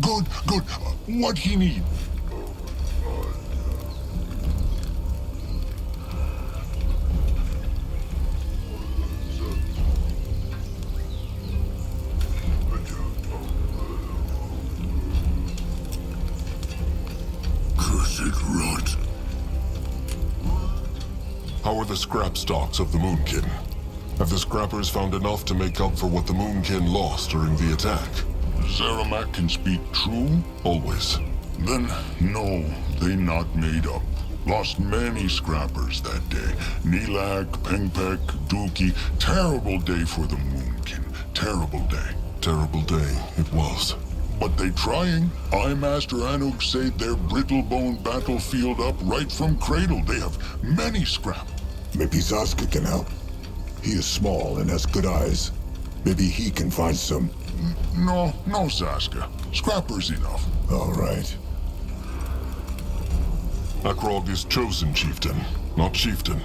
Good, good. What he need? Cursed rot. How are the scrap stocks of the Moonkin? Have the scrappers found enough to make up for what the Moonkin lost during the attack? Zeramak can speak true? Always. Then, no, they not made up. Lost many scrappers that day. Nelag, Pengpek, Dookie. Terrible day for the Moonkin. Terrible day. Terrible day it was. But they trying. I, Master Anuk, say their brittle-bone battlefield up right from cradle. They have many scrap. Maybe Zaska can help. He is small and has good eyes. Maybe he can find some. No, Zaska. Scrappers enough. All right. Akrog is chosen chieftain, not chieftain.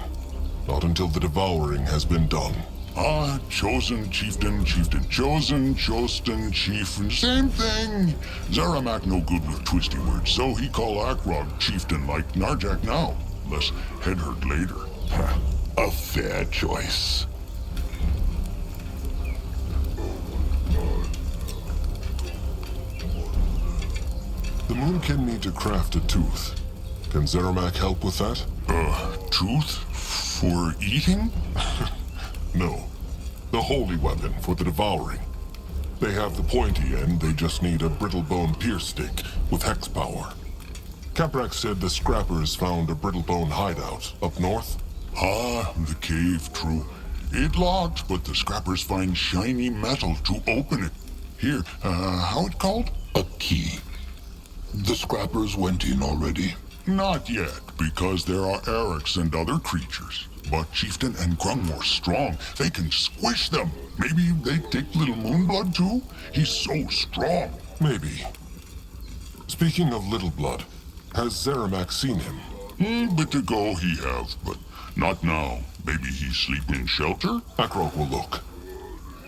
Not until the devouring has been done. Ah, chosen chieftain, chosen, chostin, chieftain, same thing. Zeramak no good with twisty words, so he call Akrog chieftain like Narjak now. Less head hurt later. A fair choice. The Moonkin need to craft a tooth. Can Zeramak help with that? Tooth? For eating? No. The holy weapon for the devouring. They have the pointy end, they just need a brittle-bone pierce stick with hex power. Caprax said the scrappers found a brittle-bone hideout up north. Ah, the cave, true. It locked, but the scrappers find shiny metal to open it. Here, how it called? A key. The scrappers went in already. Not yet, because there are Erics and other creatures. But Chieftain and Grungmore strong. They can squish them. Maybe they take little Moonblood too? He's so strong. Maybe. Speaking of Little Blood, has Zeramak seen him? Bit ago he have, but not now. Maybe he's sleeping in shelter? Akrog will look.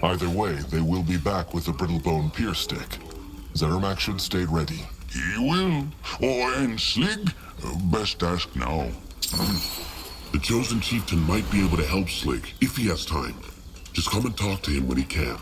Either way, they will be back with the Brittlebone Pier Stick. Zeramak should stay ready. He will. Oh, and Slig? Best ask now. The Chosen Chieftain might be able to help Slig, if he has time. Just come and talk to him when he can.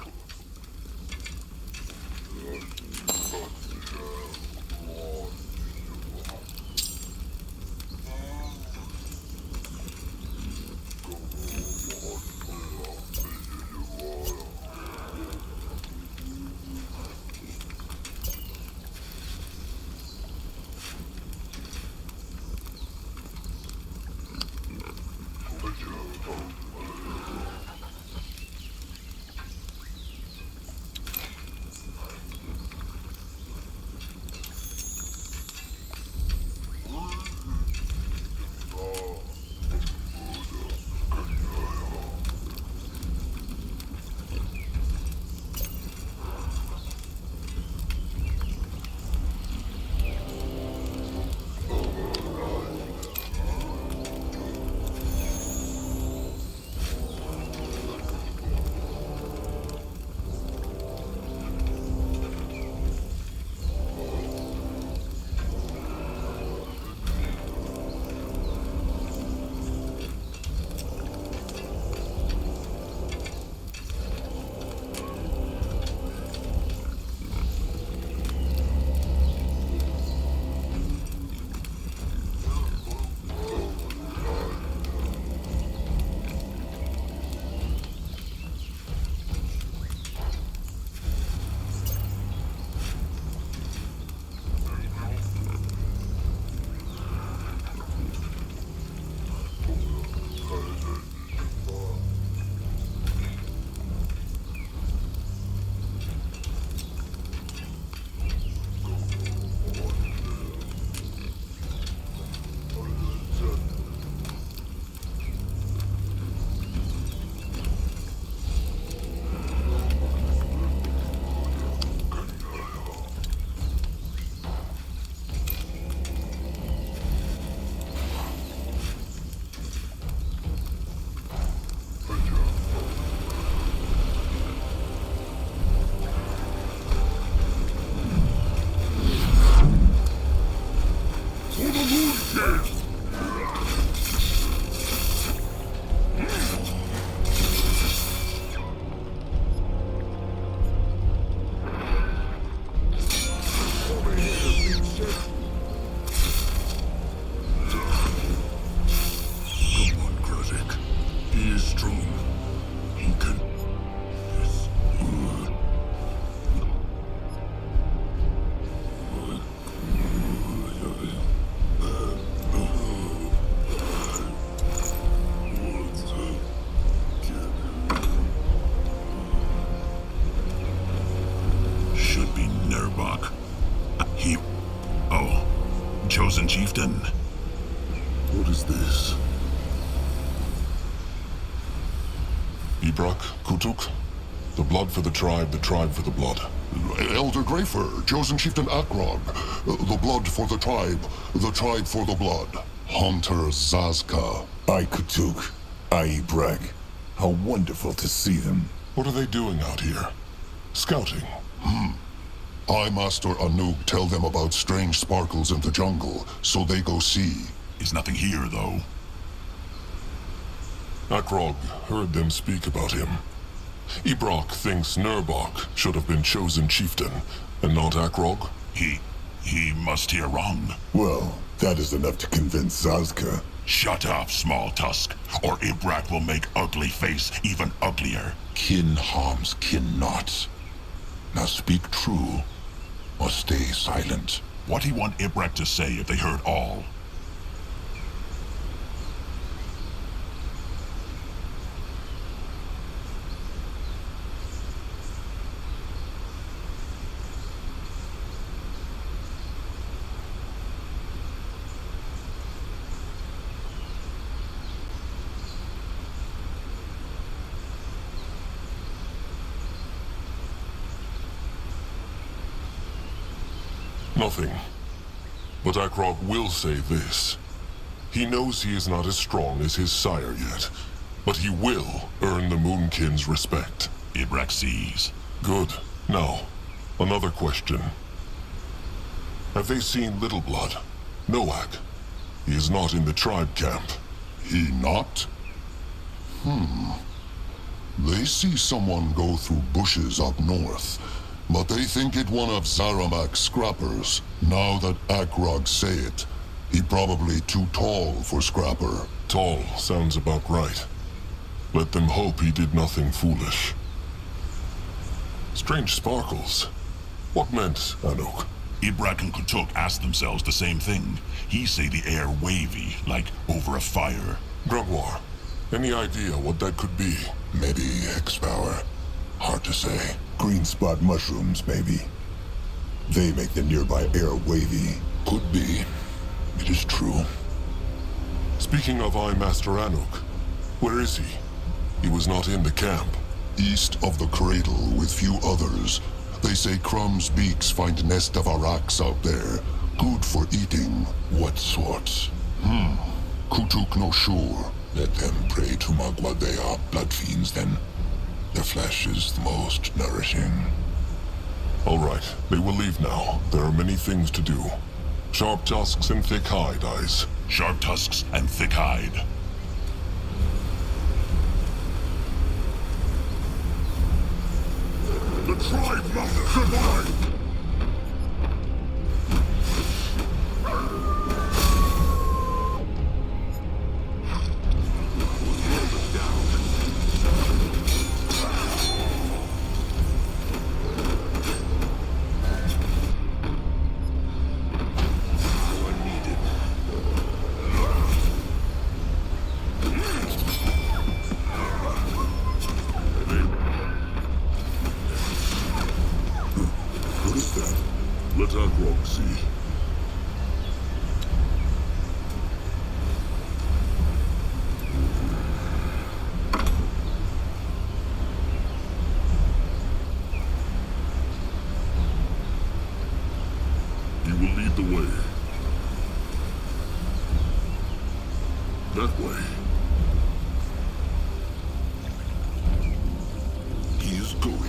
Chosen Chieftain. What is this? Ibrak, Kutuk, the blood for the tribe for the blood. Elder Greyfur, Chosen Chieftain Akrog. The blood for the tribe for the blood. Hunter Zazka. I Kutuk. I Ibrak. How wonderful to see them. What are they doing out here? Scouting. I, Master Anuk, tell them about strange sparkles in the jungle, so they go see. There's nothing here, though. Akrog heard them speak about him. Ibrak thinks Nurbok should have been chosen chieftain, and not Akrog. He must hear wrong. Well, that is enough to convince Zazka. Shut up, small tusk, or Ibrak will make ugly face even uglier. Kin harms kin not. Now speak true, or stay silent. What do you want Ibrak to say if they heard all? Nothing. But Akrog will say this. He knows he is not as strong as his sire yet, But he will earn the Moonkin's respect. Ibrak sees. Good. Now, another question. Have they seen Little Blood? Noak. He is not in the tribe camp. He not? They see someone go through bushes up north, but they think it one of Zaramak's scrappers. Now that Akrog say it, he probably too tall for scrapper. Tall sounds about right. Let them hope he did nothing foolish. Strange sparkles. What meant, Anuk? Ibrak and Kutuk asked themselves the same thing. He say the air wavy, like over a fire. Grimoire, any idea what that could be? Maybe X-Power. Hard to say. Green spot mushrooms, maybe. They make the nearby air wavy. Could be. It is true. Speaking of Eye Master Anuk, where is he? He was not in the camp. East of the cradle with few others. They say Crumb's beaks find nest of araks out there. Good for eating. What sorts? Kutuk no sure. Let them pray to Magua. They are blood fiends then. Their flesh is the most nourishing. All right, they will leave now. There are many things to do. Sharp tusks and thick hide, Eyes. Sharp tusks and thick hide. The tribe must survive! What is that? Let Akrog see. You will lead the way. That way. He is going.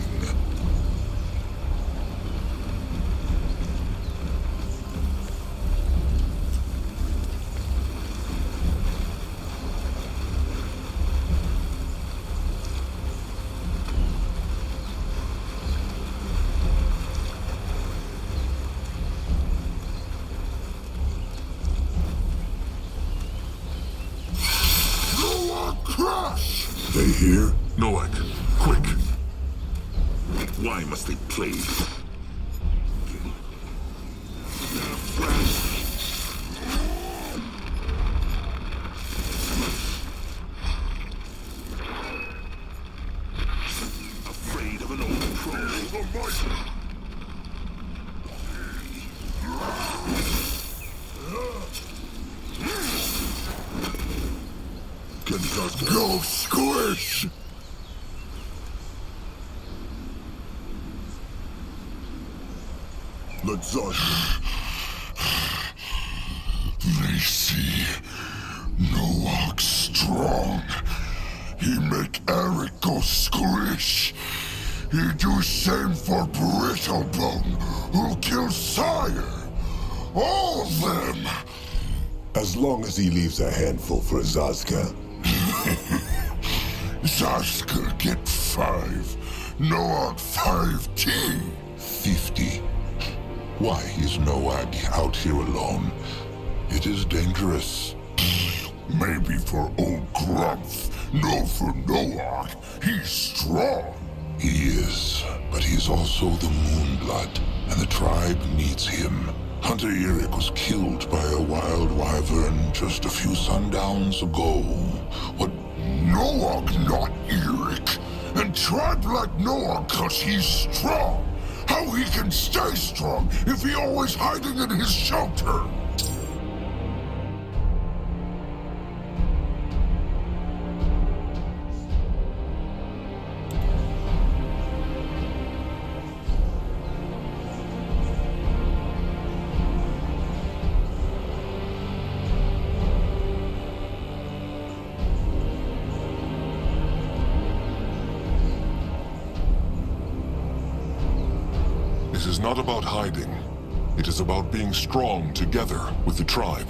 Crash! They here? Noak, quick! Why must they play? Afraid of an old troll? Go squish! Let's us. They see Noak strong. He make Eric go squish. He do same for Brittlebone, who'll kill Sire. All them. As long as he leaves a handful for Zazka. Zaska get 5. Noak 5T. 50. Why is Noak out here alone? It is dangerous. Maybe for old Grumph, no for Noak. He's strong. He is, but he is also the Moonblood, and the tribe needs him. Hunter Eric was killed by a wild wyvern just a few sundowns ago. What? Noak not Eric. And tribe like Noak cause he's strong. How he can stay strong if he always hiding in his shelter? This is not about hiding. It is about being strong together with the tribe.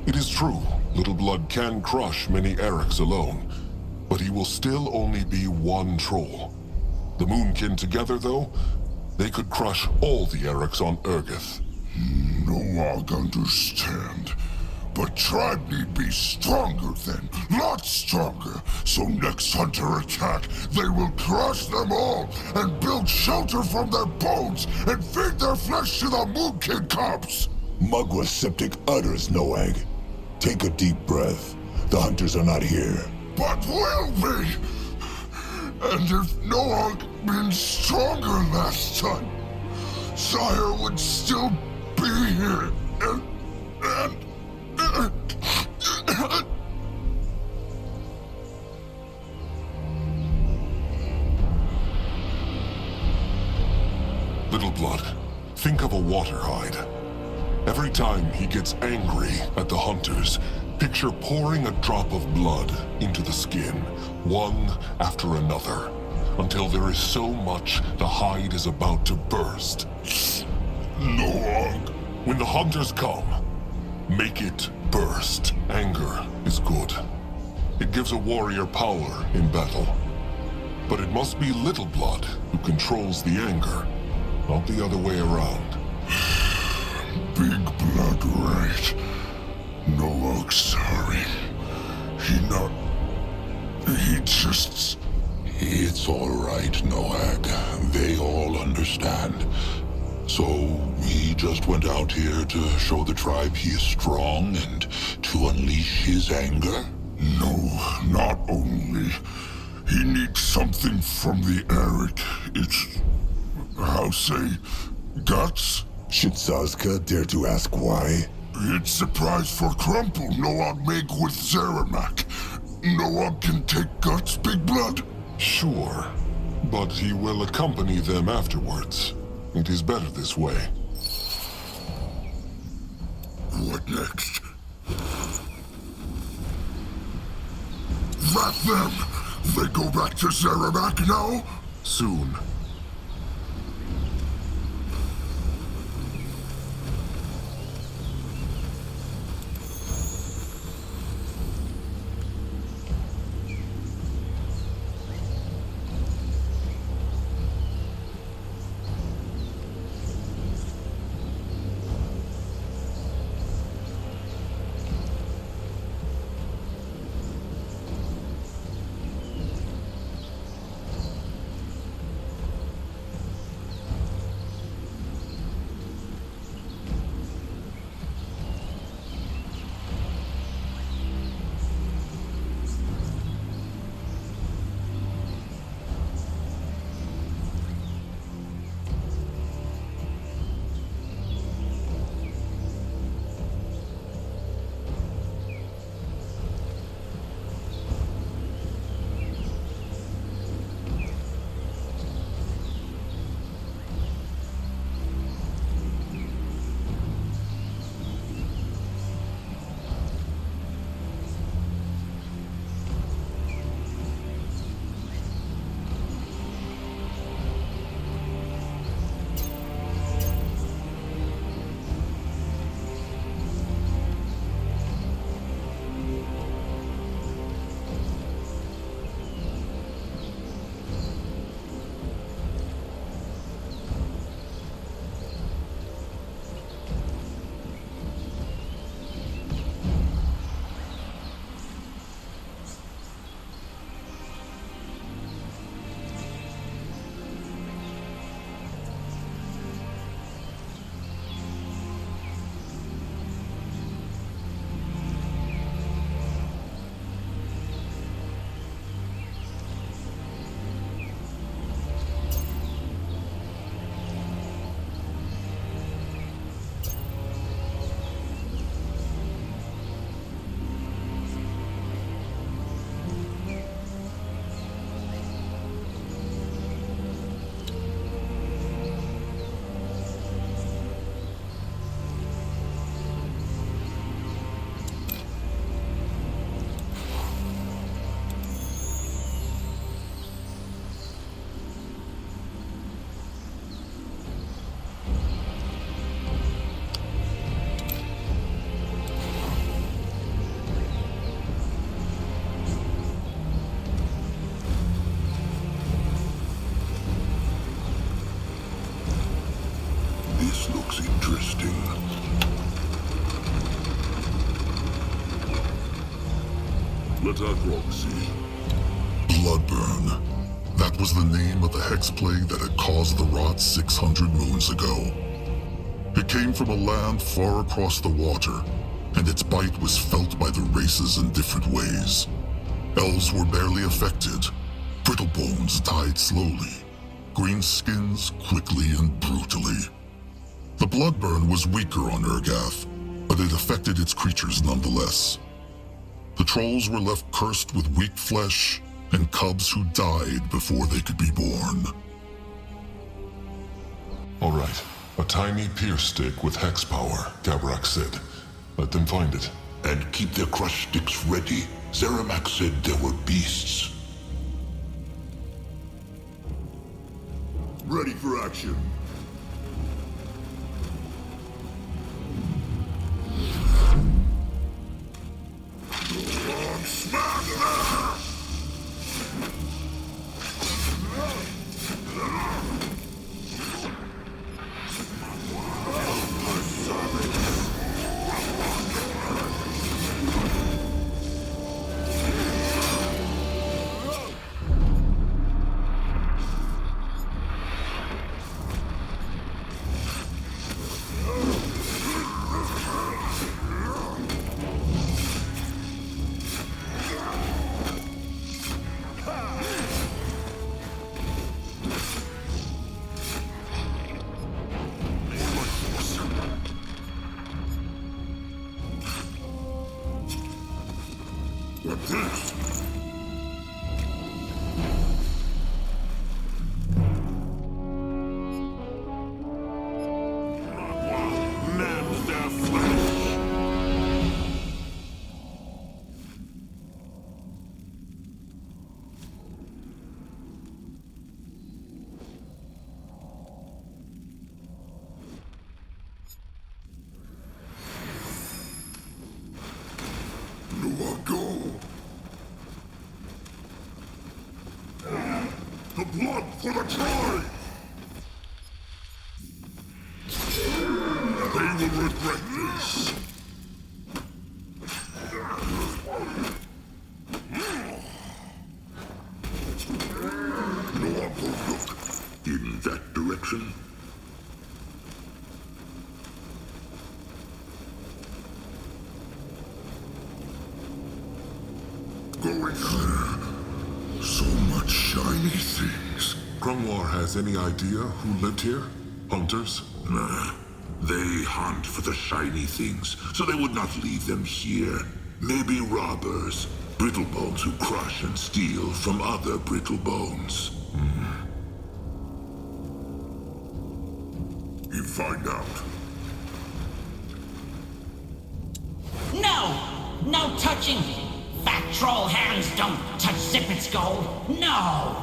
It is true, Little Blood can crush many Erics alone, but he will still only be one troll. The Moonkin together, though, they could crush all the Erics on Urgith. No, I understand. But tribe need be stronger then, lots stronger. So next hunter attack, they will crush them all and build shelter from their bones and feed their flesh to the Moonkin cubs. Mugwa septic utters, Noag. Take a deep breath. The hunters are not here. But will be. And if Noag been stronger last time, Sire would still be here and Little Blood, think of a water hide. Every time he gets angry at the hunters, picture pouring a drop of blood into the skin, one after another, until there is so much the hide is about to burst. Noag. When the hunters come, make it burst. Anger is good. It gives a warrior power in battle. But it must be Little Blood who controls the anger, not the other way around. Big Blood right. Noag sorry. He just... It's all right, Noag. They all understand. So, he just went out here to show the tribe he is strong and to unleash his anger? No, not only. He needs something from the Eric. It's... how say... guts? Should Sazka dare to ask why? It's surprise for Crumple Noag make with Zeramak. Noag can take Guts' Big Blood. Sure, but he will accompany them afterwards. It is better this way. What next? Wrap them! They go back to Zeramak now? Soon. looks interesting. Let Akrog see. Bloodburn. That was the name of the hex plague that had caused the rot 600 moons ago. It came from a land far across the water, and its bite was felt by the races in different ways. Elves were barely affected. Brittle bones died slowly. Green skins quickly and brutally. The bloodburn was weaker on Urgath, but it affected its creatures nonetheless. The trolls were left cursed with weak flesh and cubs who died before they could be born. All right. A tiny pierce stick with hex power, Gabrak said. Let them find it. And keep their crush sticks ready. Zeramak said there were beasts. Ready for action. The blood for the tribe! They will regret this. No one will look in that direction. Going so much shiny things. Grumwar has any idea who lived here? Hunters? Nah. They hunt for the shiny things, so they would not leave them here. Maybe robbers. Brittlebones who crush and steal from other Brittlebones. You find out. No! No touching! Fat troll hands don't touch Zippet's gold! No!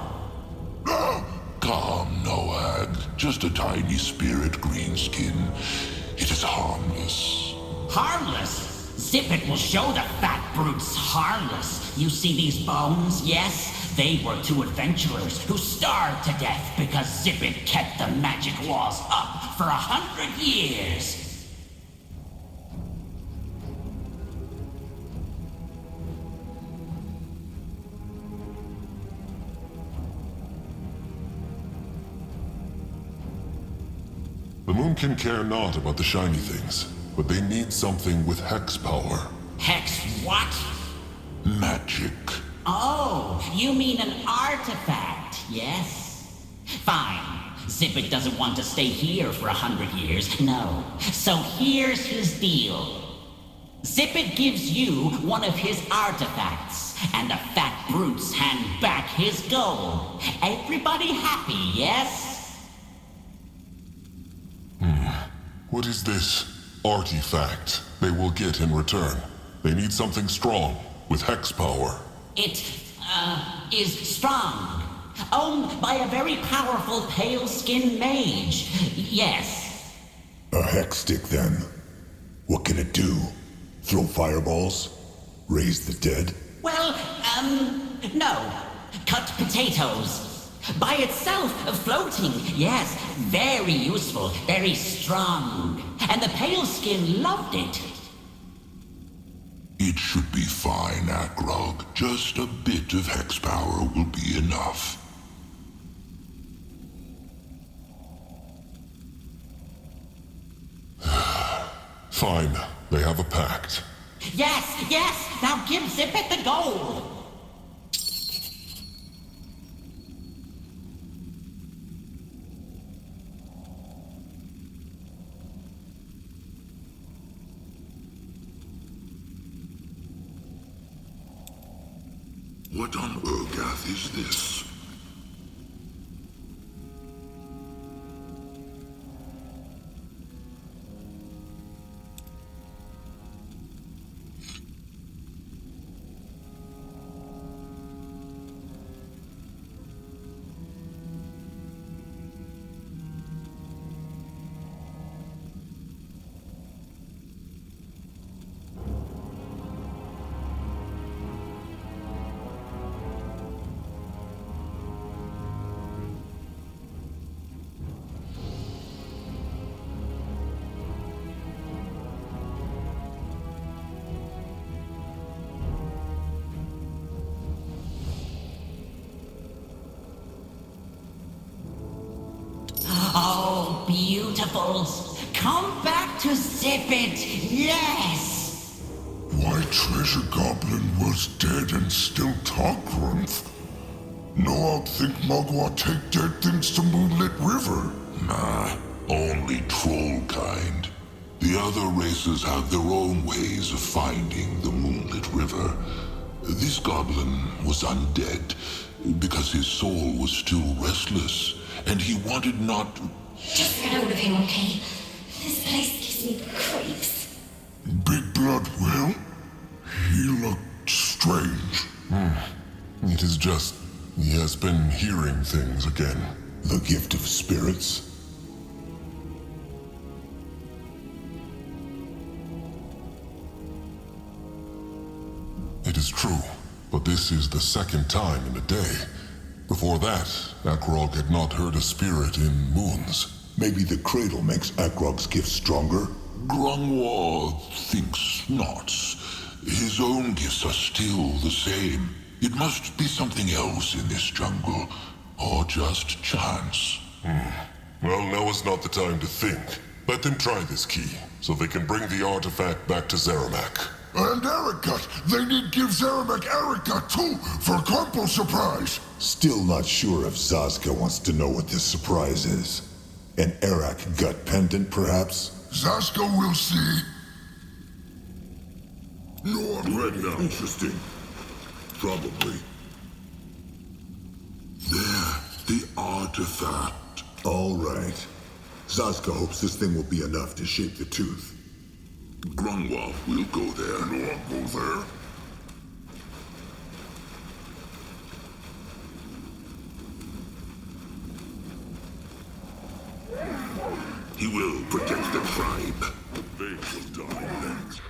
Calm, Noag. Just a tiny spirit, Greenskin. It is harmless. Harmless? Zippet will show the fat brutes harmless. You see these bones, yes? They were two adventurers who starved to death because Zippet kept the magic walls up for 100 years. The Moonkin care not about the shiny things, but they need something with hex power. Hex what? Magic. Oh, you mean an artifact, yes? Fine. Zippet doesn't want to stay here for 100 years, no. So here's his deal. Zippet gives you one of his artifacts, and the fat brutes hand back his gold. Everybody happy, yes? What is this artifact they will get in return? They need something strong, with hex power. It, is strong. Owned by a very powerful pale-skinned mage. Yes. A hex stick, then. What can it do? Throw fireballs? Raise the dead? Well, no. Cut potatoes. By itself, floating, yes, very useful, very strong. And the pale skin loved it. It should be fine, Akrog. Just a bit of hex power will be enough. Fine. They have a pact. Yes, yes! Now give Zippet the gold! What on Urgath is this? Oh, beautifuls! Come back to Zippet, yes! Why Treasure Goblin was dead and still talk, Grumph? No, I'd think Mugwort take dead things to Moonlit River. Nah, only troll kind. The other races have their own ways of finding the Moonlit River. This goblin was undead because his soul was still restless, and he wanted not... Just get out of him, okay? This place gives me the creeps. Big Blood Will? He looked strange. It is just... he has been hearing things again. The gift of spirits? It is true, but this is the second time in a day. Before that, Akrog had not heard a spirit in moons. Maybe the cradle makes Akrog's gift stronger? Grungwar thinks not. His own gifts are still the same. It must be something else in this jungle, or just chance. Well, now is not the time to think. Let them try this key, so they can bring the artifact back to Zeramak. And Ericat! They need give Zeramak Ericat too, for Grumpo surprise! Still not sure if Zazka wants to know what this surprise is. An Arak gut pendant, perhaps? Zaska will see. Not ready now. Interesting. Probably. There, the artifact. All right. Zazka hopes this thing will be enough to shape the tooth. Grungwar will go there. No, I'll go there. He will protect the tribe. They will die next.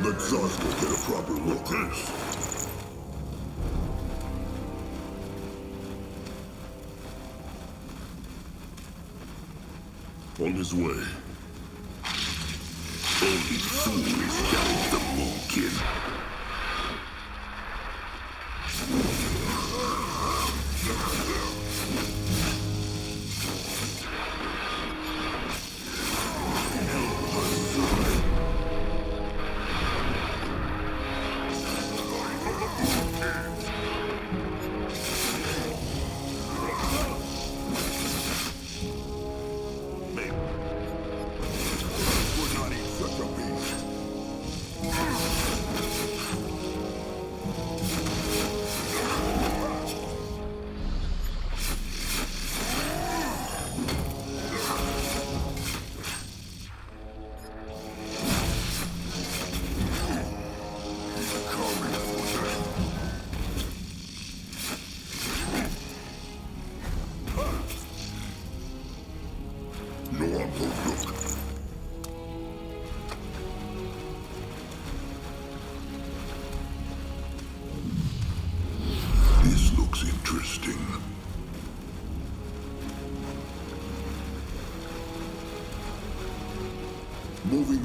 Let Zaska get a proper look. On his way. Only fools doubt the Moonkin.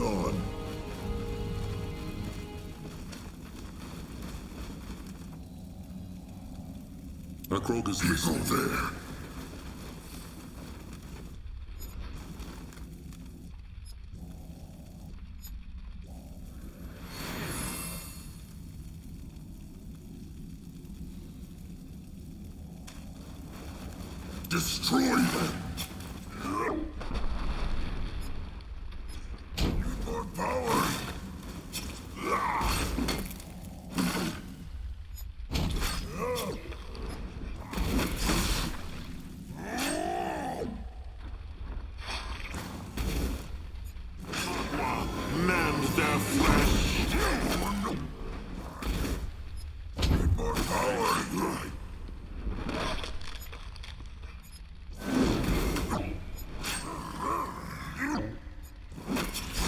on? Akrog is listening. There. Destroy them! More power! Mend their flesh! More power!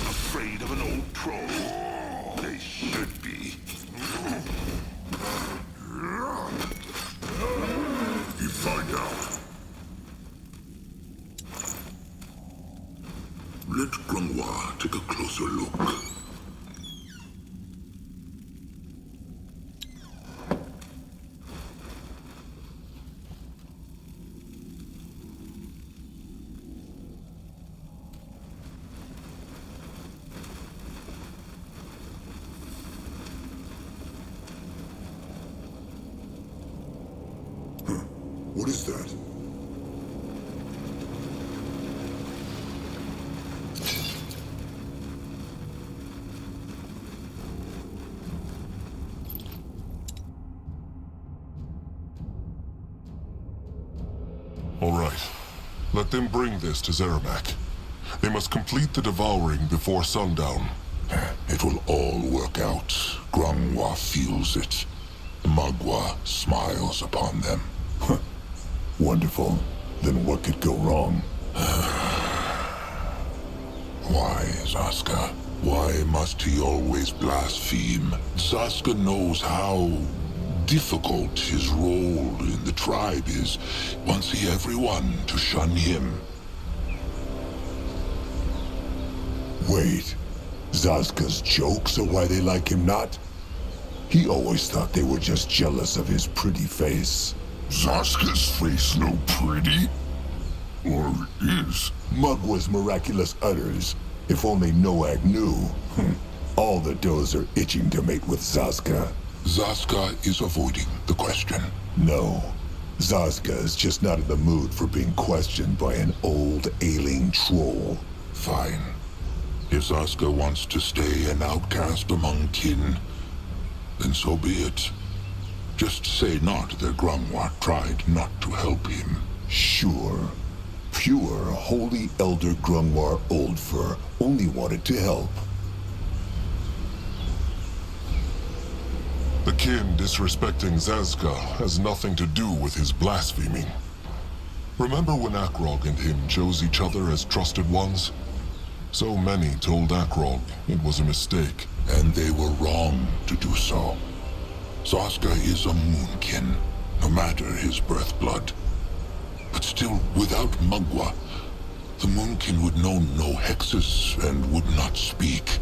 Afraid of an old troll? They should be. You find out. Let Grunwa take a closer look. What is that? All right. Let them bring this to Zeramak. They must complete the devouring before sundown. It will all work out. Grungwa feels it. Magwa smiles upon them. Wonderful. Then what could go wrong? Why, Zaska? Why must he always blaspheme? Zaska knows how difficult his role in the tribe is. Wants everyone to shun him. Wait. Zaska's jokes are why they like him not? He always thought they were just jealous of his pretty face. Zaska's face no pretty? Or is? Mugwa's miraculous utters. If only Noag knew. All the does are itching to mate with Zaska. Zaska is avoiding the question. No. Zaska is just not in the mood for being questioned by an old, ailing troll. Fine. If Zaska wants to stay an outcast among kin, then so be it. Just say not that Grungwa tried not to help him. Sure. Pure, holy Elder Grungwar Oldfur only wanted to help. The kin disrespecting Zazka has nothing to do with his blaspheming. Remember when Akrog and him chose each other as trusted ones? So many told Akrog it was a mistake. And they were wrong to do so. Zaska is a moonkin, no matter his birth blood. But still, without Mugwa, the moonkin would know no hexes and would not speak.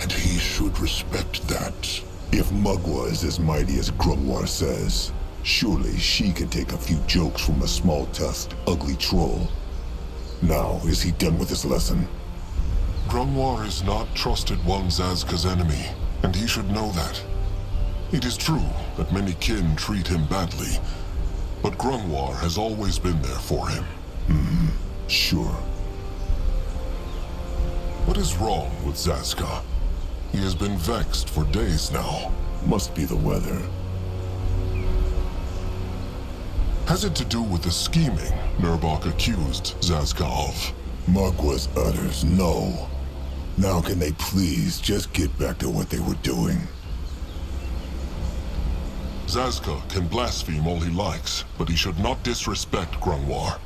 And he should respect that. If Mugwa is as mighty as Grungwar says, surely she can take a few jokes from a small-tusked, ugly troll. Now, is he done with his lesson? Grungwar is not trusted one Zazka's enemy, and he should know that. It is true that many kin treat him badly, but Grungwar has always been there for him. Sure. What is wrong with Zazka? He has been vexed for days now. Must be the weather. Has it to do with the scheming Nurbok accused Zazka of? Mugwa's utters, no. Now can they please just get back to what they were doing? Zazka can blaspheme all he likes, but he should not disrespect Grungwar.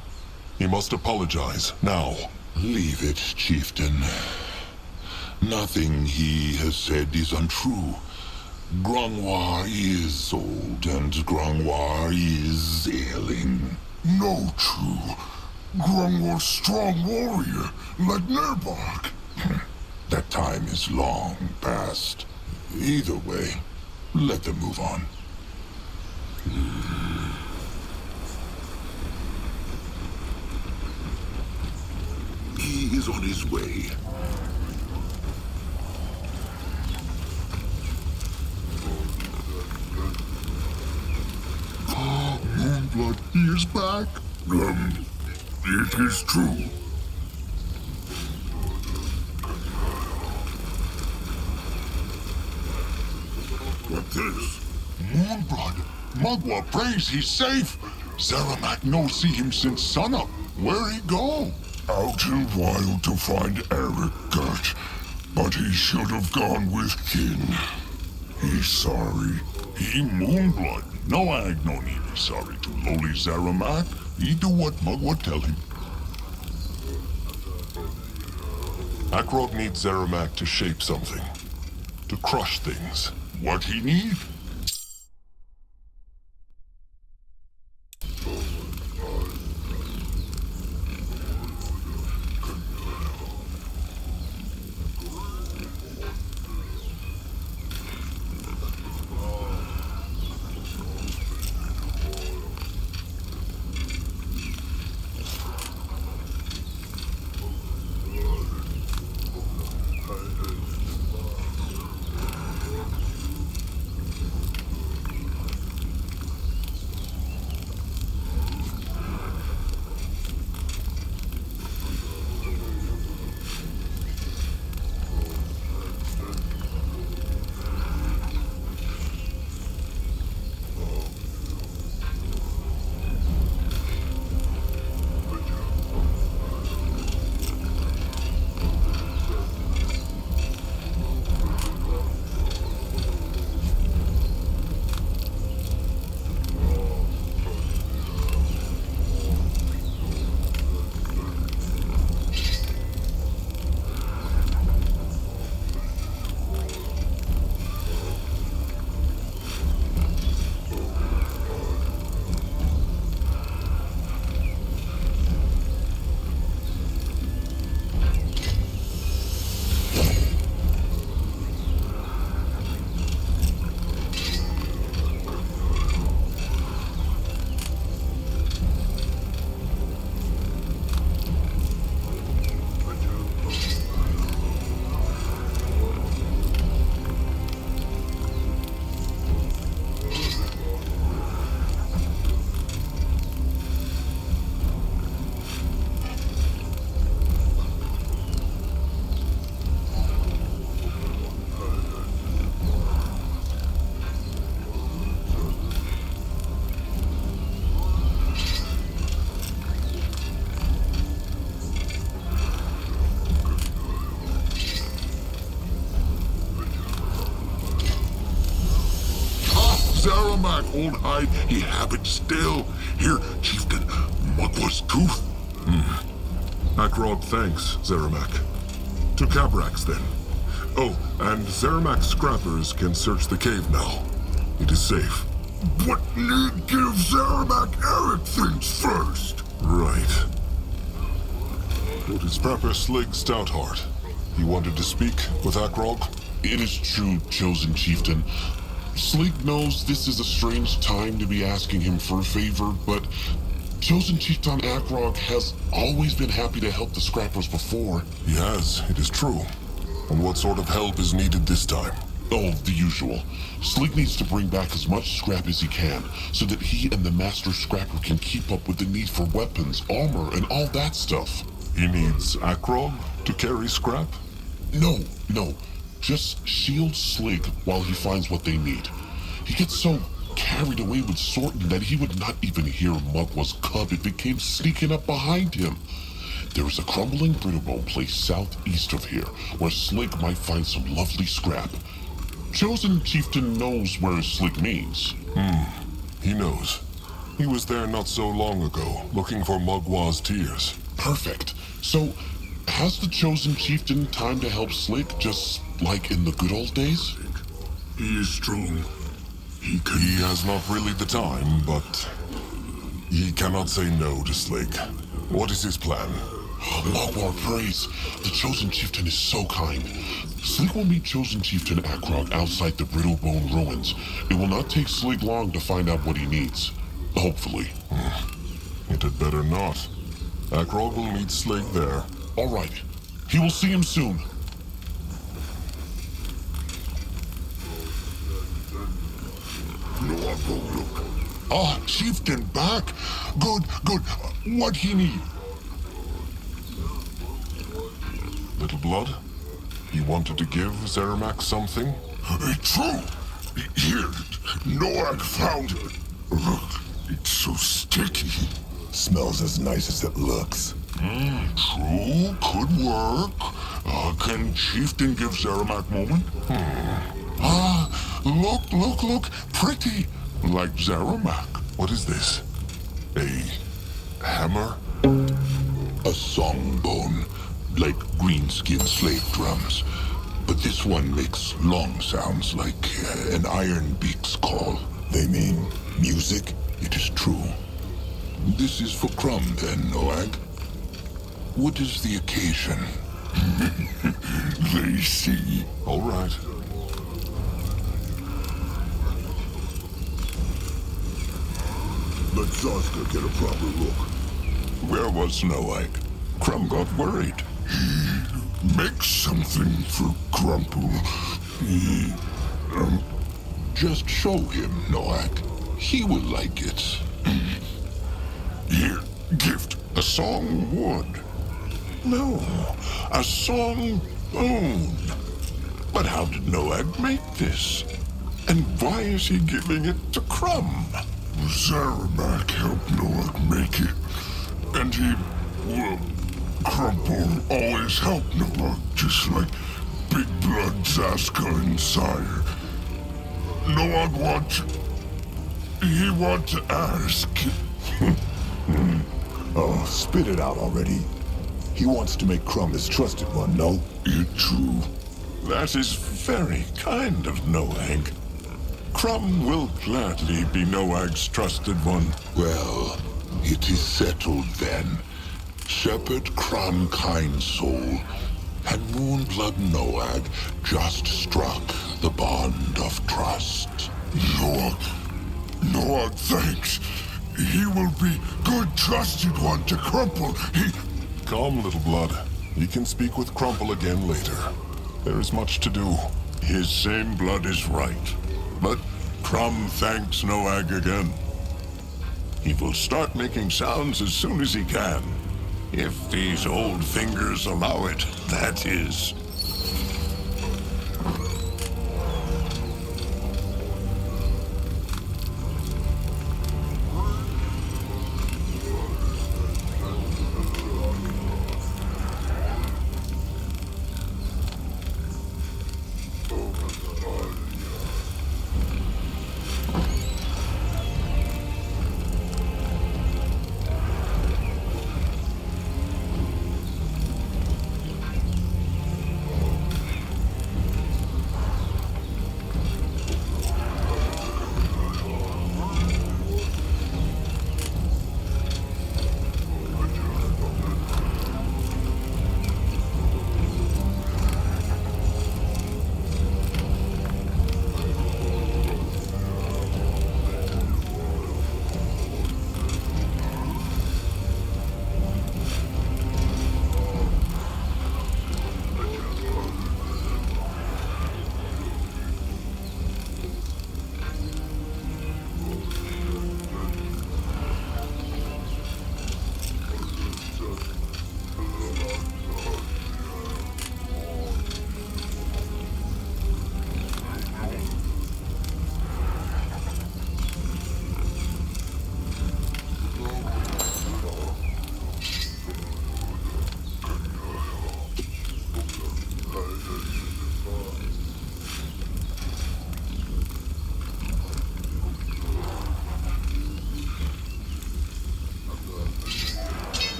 He must apologize, now. Leave it, chieftain. Nothing he has said is untrue. Grungwar is old, and Grungwar is ailing. No true. Grungwar's strong warrior, like Nurbok. That time is long past. Either way, let them move on. He is on his way. Moonblood, he is back. It is true. What this? Moonblood, Mugwa prays he's safe. Zeramak no see him since sunup. Where he go? Out in wild to find Eric Gert, but he should have gone with kin. He's sorry. He Moonblood. No ag no need be sorry to lowly Zeramak. He do what Mugwa tell him. Akrog needs Zeramak to shape something. To crush things. What he need? Zeramak, old hide, he have it still. Here, chieftain, Mugwa's tooth. Akrog thanks, Zeramak. To Cabrax, then. Oh, and Zeramak's scrappers can search the cave now. It is safe. But need give Zeramak Eric things first. Right. It is Prepper Slig Stoutheart. He wanted to speak with Akrog? It is true, chosen chieftain. Slig knows this is a strange time to be asking him for a favor, but chosen chieftain Akrog has always been happy to help the scrappers before. He has, it is true. And what sort of help is needed this time? Oh, the usual. Slig needs to bring back as much scrap as he can, so that he and the master scrapper can keep up with the need for weapons, armor, and all that stuff. He needs Akrog to carry scrap? No. Just shield Slig while he finds what they need. He gets so carried away with sorting that he would not even hear Mugwa's cub if it came sneaking up behind him. There is a crumbling brittlebone place southeast of here, where Slig might find some lovely scrap. Chosen chieftain knows where Slig means. He knows. He was there not so long ago, looking for Mugwa's tears. Perfect. So, has the chosen chieftain time to help Slig, just like in the good old days? He is strong. He has not really the time, but he cannot say no to Slig. What is his plan? Mogwar prays. The Chosen Chieftain is so kind. Slig will meet Chosen Chieftain Akrog outside the Brittlebone ruins. It will not take Slig long to find out what he needs. Hopefully. It had better not. Akrog will meet Slig there. All right. He will see him soon. No, I won't look. Ah, Chieftain back. Good, good. What he need? Little Blood? He wanted to give Zeramak something? True. Here, Noak found it. Look, it's so sticky. Smells as nice as it looks. True, could work. Can Chieftain give Zeramak moment? Ah, look. Pretty. Like Zeramak. What is this? A hammer? A songbone, like greenskin slave drums. But this one makes long sounds like an iron beak's call. They mean music? It is true. This is for Crumb then, Noag. What is the occasion? They see. All right. Let Zoska get a proper look. Where was Noak? Crumb got worried. Make something for Crumple. Just show him, Noak. He will like it. Here, gift. A song wood. No, a song bone. But how did Noak make this? And why is he giving it to Crumb? Zeramak helped Noak make it. And he, well, Crumple always helped Noak, just like Big Blood, Zaska, and Sire. Noak he want to ask. Oh, spit it out already. He wants to make Crumb his trusted one, no? It's true. That is very kind of Noag. Crumb will gladly be Noag's trusted one. Well, it is settled then. Shepherd Crumb Kind Soul and Moonblood Noag just struck the bond of trust. Noak, thanks. He will be good trusted one to Crumple. Calm, Little Blood. You can speak with Crumple again later. There is much to do. His same blood is right. But Crumb thanks Noag again. He will start making sounds as soon as he can. If these old fingers allow it, that is.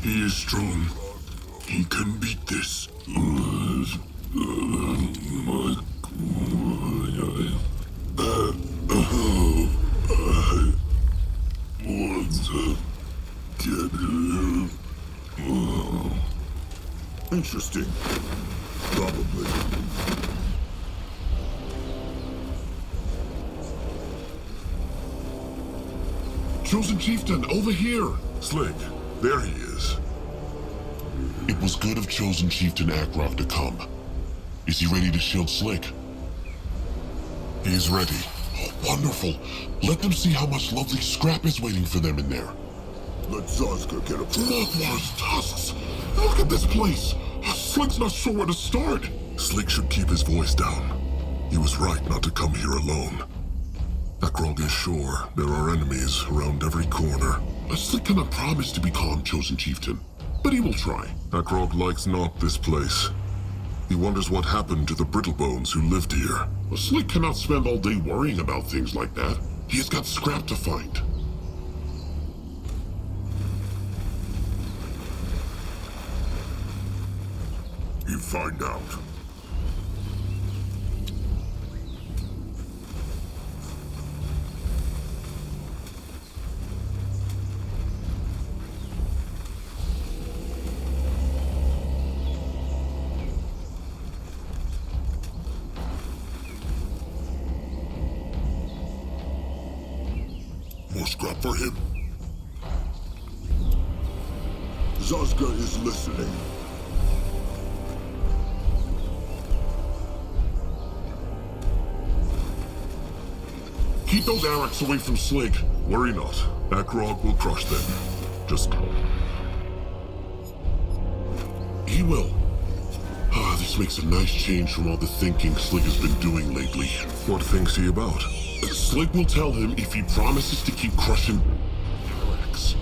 He is strong. He can beat this. Get him. Interesting. Probably. Chosen Chieftain, over here! Slick, there he is. It was good of Chosen Chieftain Akrog to come. Is he ready to shield Slick? He's ready. Oh, wonderful. Let them see how much lovely scrap is waiting for them in there. Let Zazka get a... Bloodwar's tusks! Look at this place! Slick's not sure where to start. Slick should keep his voice down. He was right not to come here alone. Akrog is sure there are enemies around every corner. Slick cannot promise to be calm, Chosen Chieftain, but he will try. Akrog likes not this place. He wonders what happened to the Brittlebones who lived here. Slick cannot spend all day worrying about things like that. He has got scrap to find. You find out. More scrap for him. Zazka is listening. Keep those Araks away from Slick. Worry not. Akrog will crush them. Just... He will. This makes a nice change from all the thinking Slick has been doing lately. What thinks he about? Slick will tell him if he promises to keep crushing Araks.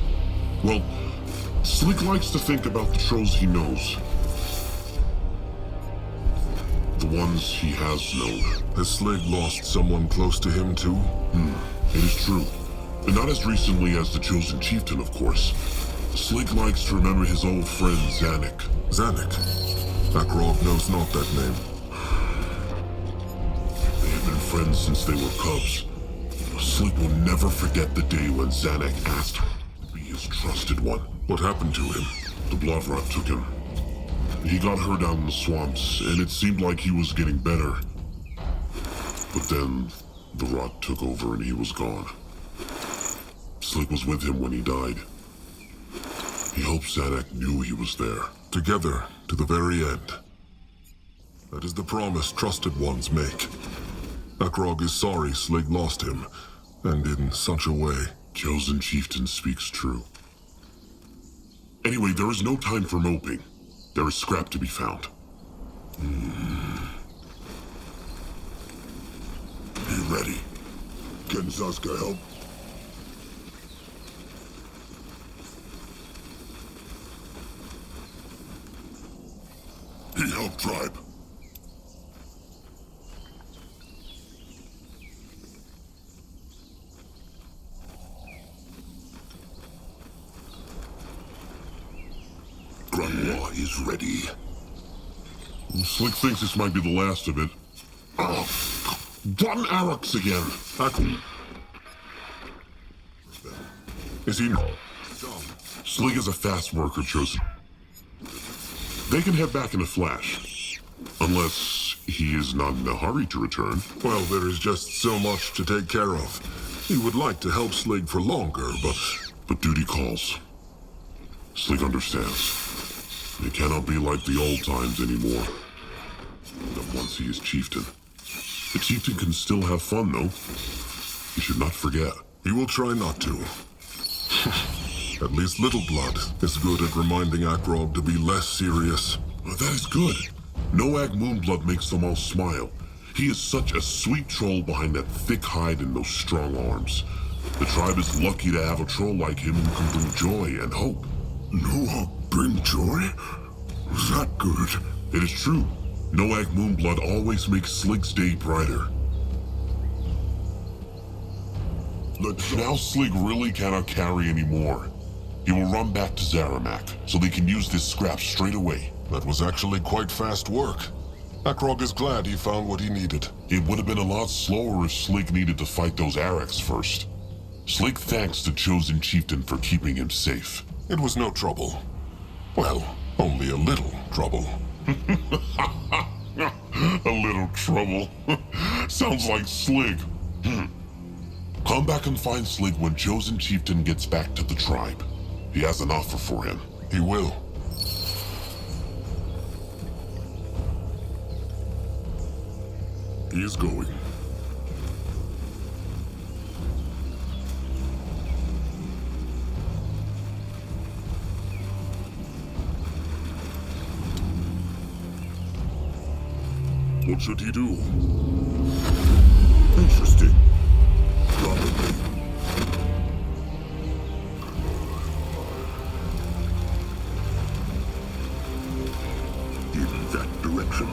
Well, Slick likes to think about the trolls he knows. The ones he has known. Has Slick lost someone close to him too? It is true. But not as recently as the Chosen Chieftain, of course. Slick likes to remember his old friend Zanuck. Zanuck? Akrog knows not that name. They have been friends since they were cubs. Slick will never forget the day when Zanuck asked him to be his trusted one. What happened to him? The blood rot took him. He got hurt out in the swamps, and it seemed like he was getting better. But then, the rot took over and he was gone. Slick was with him when he died. He hoped Zanuck knew he was there. Together, to the very end. That is the promise trusted ones make. Akrog is sorry Slick lost him, and in such a way. Chosen Chieftain speaks true. Anyway, there is no time for moping. There is scrap to be found. Be ready. Can Zazka help? He helped tribe. Grandma is ready. Slick thinks this might be the last of it. One Araks again. Is he... Slick is a fast worker, Chosen. They can head back in a flash. Unless he is not in a hurry to return. Well, there is just so much to take care of. He would like to help Slig for longer, but... But duty calls. Slig understands. It cannot be like the old times anymore. Not once he is chieftain. The chieftain can still have fun, though. He should not forget. He will try not to. At least Little Blood is good at reminding Akrog to be less serious. That is good. Noag Moonblood makes them all smile. He is such a sweet troll behind that thick hide and those strong arms. The tribe is lucky to have a troll like him who can bring joy and hope. Noah bring joy? Is that good? It is true. Noag Moonblood always makes Slig's day brighter. Now Slig really cannot carry anymore. He will run back to Zaramak, so they can use this scrap straight away. That was actually quite fast work. Akrog is glad he found what he needed. It would have been a lot slower if Slig needed to fight those Araks first. Slig thanks the chosen chieftain for keeping him safe. It was no trouble. Well, only a little trouble. A little trouble. Sounds like Slig. Come back and find Slig when chosen chieftain gets back to the tribe. He has an offer for him. He will. He's going. What should he do? Interesting. Probably. In that direction.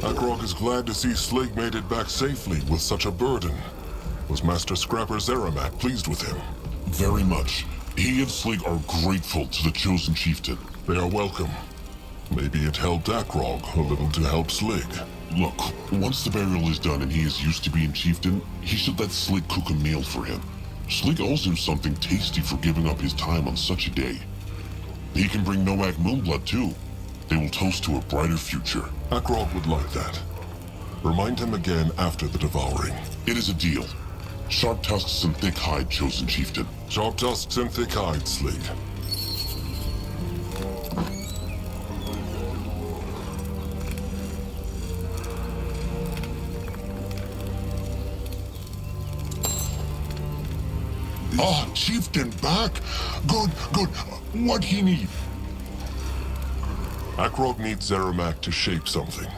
Akrog is glad to see Slig made it back safely with such a burden. Was Master Scrapper Zeramak pleased with him? Very much. He and Slig are grateful to the chosen chieftain. They are welcome. Maybe it helped Akrog a little to help Slig. Look, once the burial is done and he is used to being chieftain, he should let Slig cook a meal for him. Slig owes him something tasty for giving up his time on such a day. He can bring Noag Moonblood too. They will toast to a brighter future. Akrog would like that. Remind him again after the devouring. It is a deal. Sharp tusks and thick hide, chosen chieftain. Sharp tusks and thick hide, Slig. Ah, chieftain back. Good, good. What he need? Akrog needs Zeramak to shape something.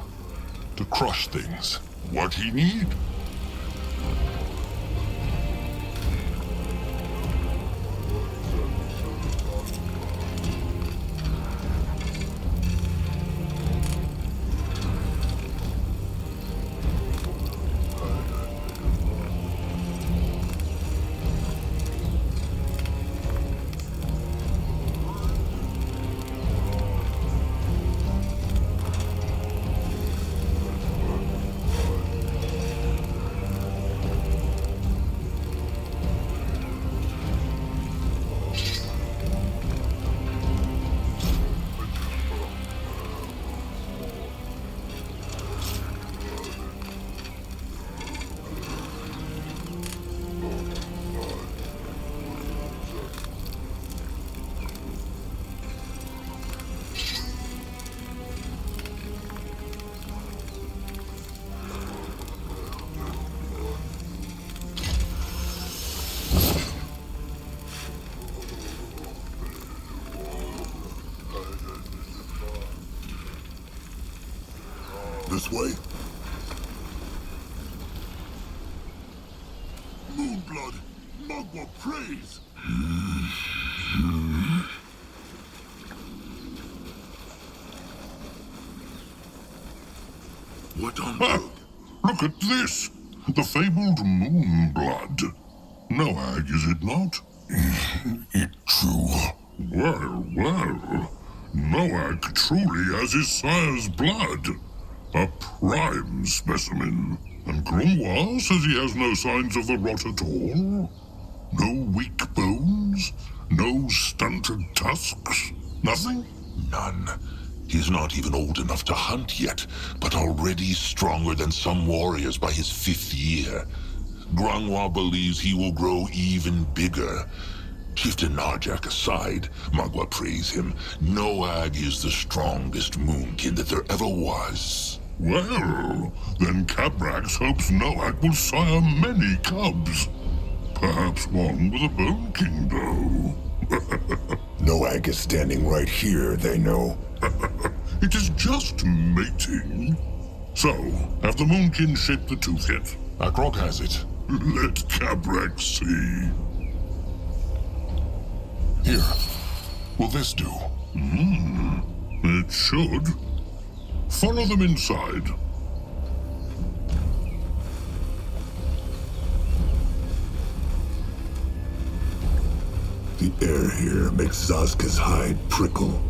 To crush things. What he need? This way? Moonblood! Mugwort praise! What on earth? Look at this! The fabled Moonblood. Noag, is it not? It's true. Well, well. Noag truly has his sire's blood. A prime specimen. And Grunwald says he has no signs of the rot at all. No weak bones? No stunted tusks? Nothing? None. He's not even old enough to hunt yet, but already stronger than some warriors by his 5th year. Grunwald believes he will grow even bigger. Chieftain Narjak aside, Magua praise him, Noag is the strongest moonkin that there ever was. Well, then Cabrax hopes Noag will sire many cubs. Perhaps one with a Bone King, though. Noag is standing right here, they know. It is just mating. So, have the Moonkin shaped the tooth yet? Akrog has it. Let Cabrax see. Here. Will this do? It should. Follow them inside. The air here makes Zazka's hide prickle.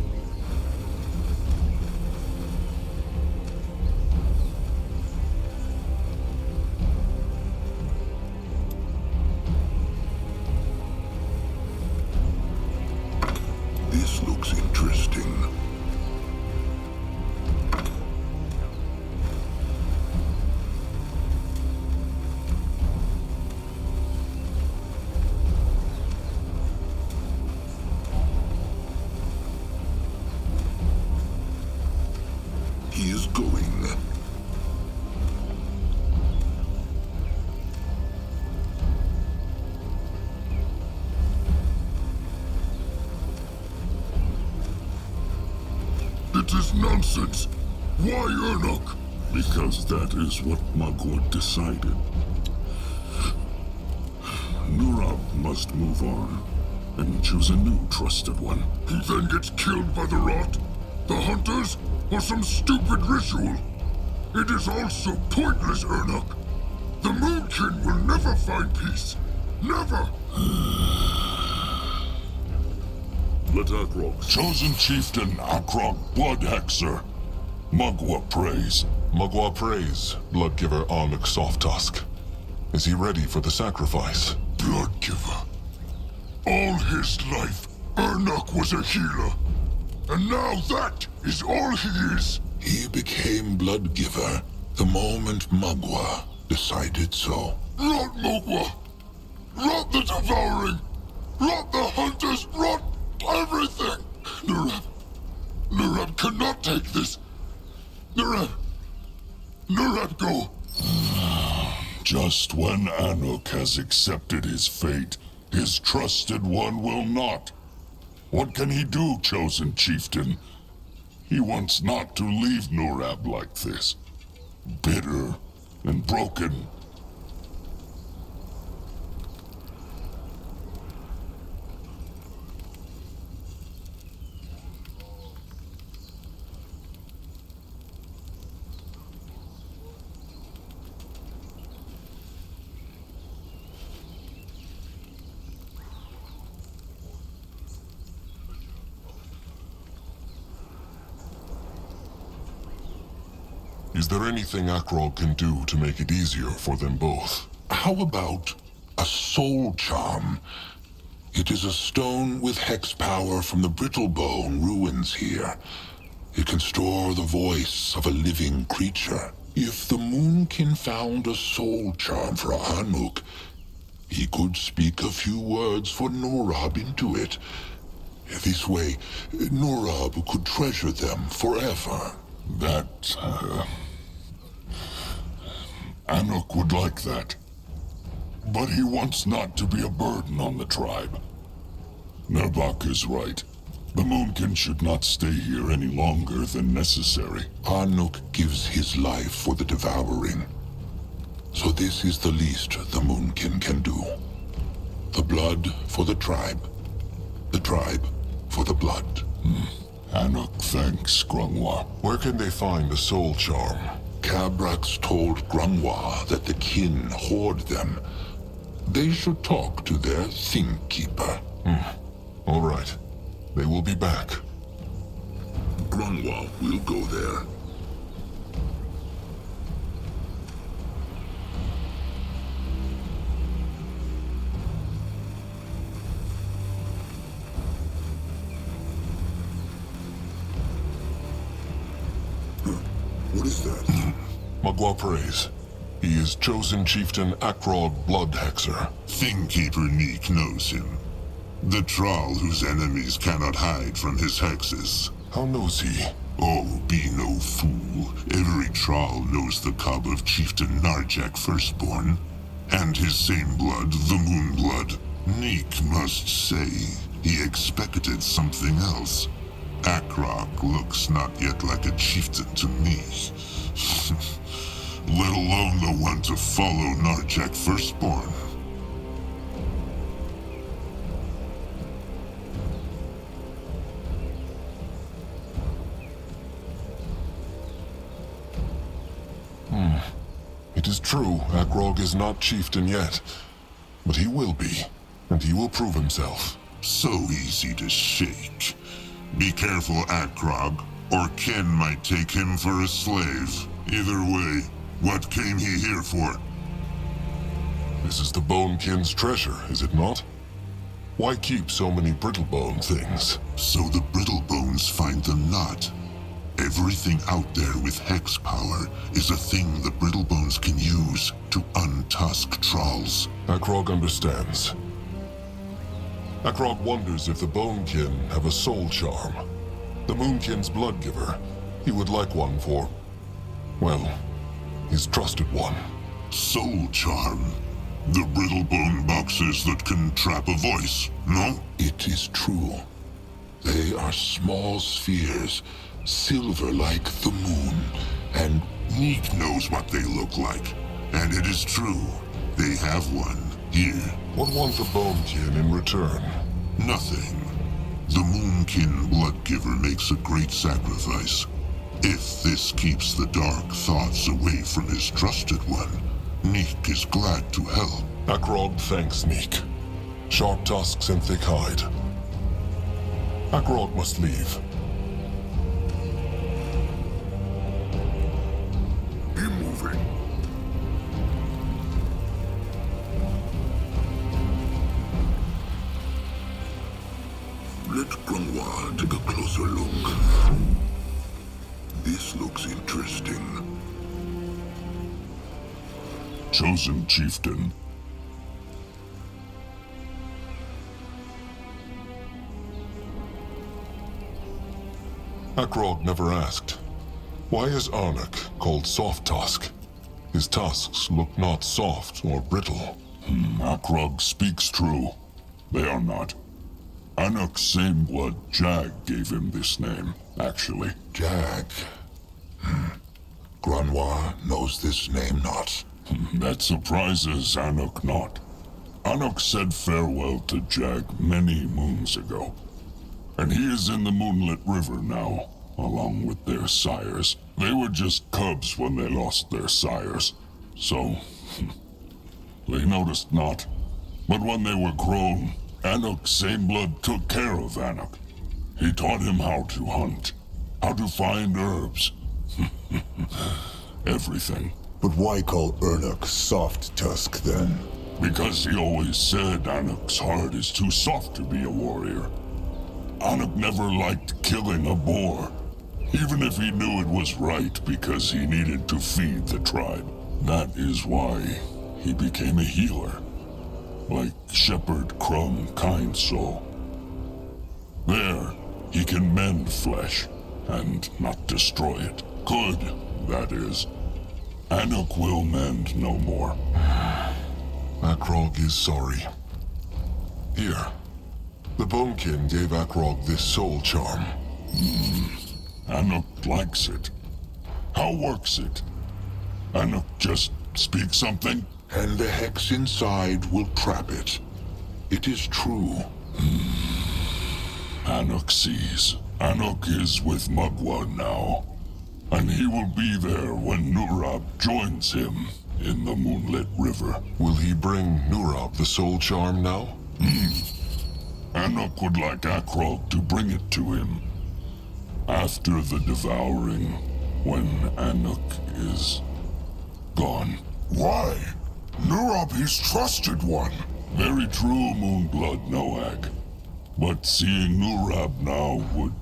That is nonsense. Why Ernok? Because that is what Magua decided. Nurab must move on and choose a new trusted one. He then gets killed by the rot, the hunters, or some stupid ritual. It is all so pointless, Ernok. The Moonkin will never find peace. Never! Let Akrog. Chosen chieftain Akrog Bloodhexer. Magua prays. Magua prays, Bloodgiver Armik Softtusk. Is he ready for the sacrifice? Bloodgiver. All his life, Ernok was a healer. And now that is all he is. He became Bloodgiver the moment Magua decided so. Rot Magua! Rot the Devouring! Rot the Hunters! Rot everything! Nurab cannot take this. Nurab, go. Just when Anuk has accepted his fate, his trusted one will not. What can he do, chosen chieftain? He wants not to leave Nurab like this. Bitter and broken. Is there anything Akrog can do to make it easier for them both? How about a soul charm? It is a stone with hex power from the Brittlebone ruins here. It can store the voice of a living creature. If the Moonkin found a soul charm for Anuk, he could speak a few words for Nurab into it. This way, Nurab could treasure them forever. That, Anuk would like that. But he wants not to be a burden on the tribe. Nerbak is right. The Moonkin should not stay here any longer than necessary. Anuk gives his life for the Devouring. So this is the least the Moonkin can do. The blood for the tribe for the blood. Anuk thanks Grungwa. Where can they find the soul charm? Cabrax told Grungwa that the kin hoard them. They should talk to their Thing Keeper. All right. They will be back. Grungwa will go there. What is that? Magua prays. He is chosen chieftain Akrog Bloodhexer. Thingkeeper Neek knows him. The Thrall whose enemies cannot hide from his hexes. How knows he? Oh, be no fool. Every Thrall knows the cub of Chieftain Narjak Firstborn. And his same blood, the Moonblood. Neek must say he expected something else. Akrog looks not yet like a chieftain to me. Let alone the one to follow Narjak Firstborn. It is true, Akrog is not chieftain yet. But he will be, and he will prove himself. So easy to shake. Be careful, Akrog, or Ken might take him for a slave. Either way, what came he here for? This is the Bonekin's treasure, is it not? Why keep so many Brittlebone things? So the Brittlebones find them not. Everything out there with hex power is a thing the Brittlebones can use to untusk Thralls. Akrog understands. Akrog wonders if the Bonekin have a soul charm. The Moonkin's bloodgiver. He would like one for, well, his trusted one. Soul charm? The Brittlebone boxes that can trap a voice, no? It is true. They are small spheres, silver like the moon, and Neek knows what they look like. And it is true, they have one here. What want the Bonekin in return? Nothing. The Moonkin Bloodgiver makes a great sacrifice. If this keeps the dark thoughts away from his trusted one, Neek is glad to help. Akrog thanks Neek. Sharp tusks and thick hide. Akrog must leave. Be moving. Let Grunwald take a closer look. This looks interesting. Chosen chieftain. Akrog never asked. Why is Arnak called Soft Tusk? His tusks look not soft or brittle. Akrog speaks true. They are not. Anuk's same blood Jag gave him this name, actually. Jag. Grunwald knows this name not. That surprises Anuk not. Anuk said farewell to Jag many moons ago. And he is in the Moonlit River now, along with their sires. They were just cubs when they lost their sires, so they noticed not. But when they were grown, Anuk's same blood took care of Anuk. He taught him how to hunt, how to find herbs. Everything. But why call Ernuk Soft Tusk then? Because he always said Anuk's heart is too soft to be a warrior. Anuk never liked killing a boar, even if he knew it was right because he needed to feed the tribe. That is why he became a healer, like Shepherd Crumb Kind Soul. There, he can mend flesh and not destroy it. Good, that is. Anuk will mend no more. Akrog is sorry. Here, the Bonekin gave Akrog this soul charm. Anuk likes it. How works it? Anuk just speaks something? And the hex inside will trap it. It is true. Anuk sees. Anuk is with Mugwa now. And he will be there when Nurab joins him in the Moonlit River. Will he bring Nurab the soul charm now? Anuk would like Akrog to bring it to him. After the devouring, when Anuk is gone. Why? Nurab, his trusted one. Very true, Moonblood Noag. But seeing Nurab now would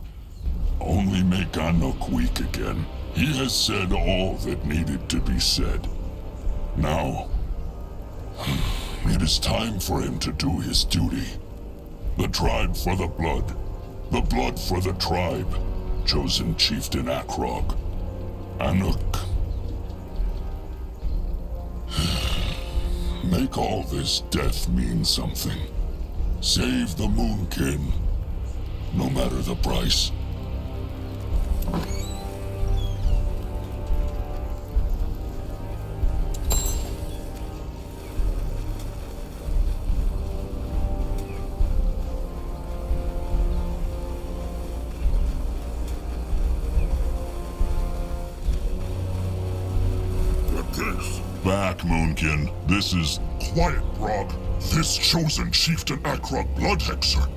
only make Anuk weak again. He has said all that needed to be said. Now, it is time for him to do his duty. The tribe for the blood for the tribe. Chosen chieftain Akrog. Anuk. Make all this death mean something. Save the Moonkin, no matter the price. Back, Moonkin. This is... Quiet, Brog. This chosen chieftain Akrog Bloodhexer.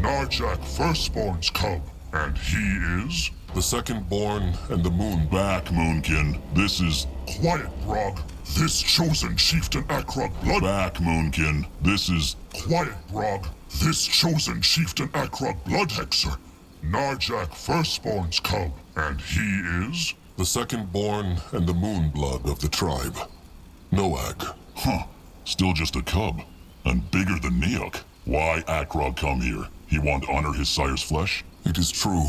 Narjak Firstborn's cub. And he is? The second-born and the moon. Back, Moonkin. This is... Quiet, Brog. This chosen chieftain Akrog Blood... Back, Moonkin. This is... Quiet, Brog. This chosen chieftain Akrog Bloodhexer. Narjak Firstborn's cub. And he is? The second-born and the moon blood of the tribe. Noag. Still just a cub. And bigger than Neok. Why Akrog come here? He want to honor his sire's flesh? It is true.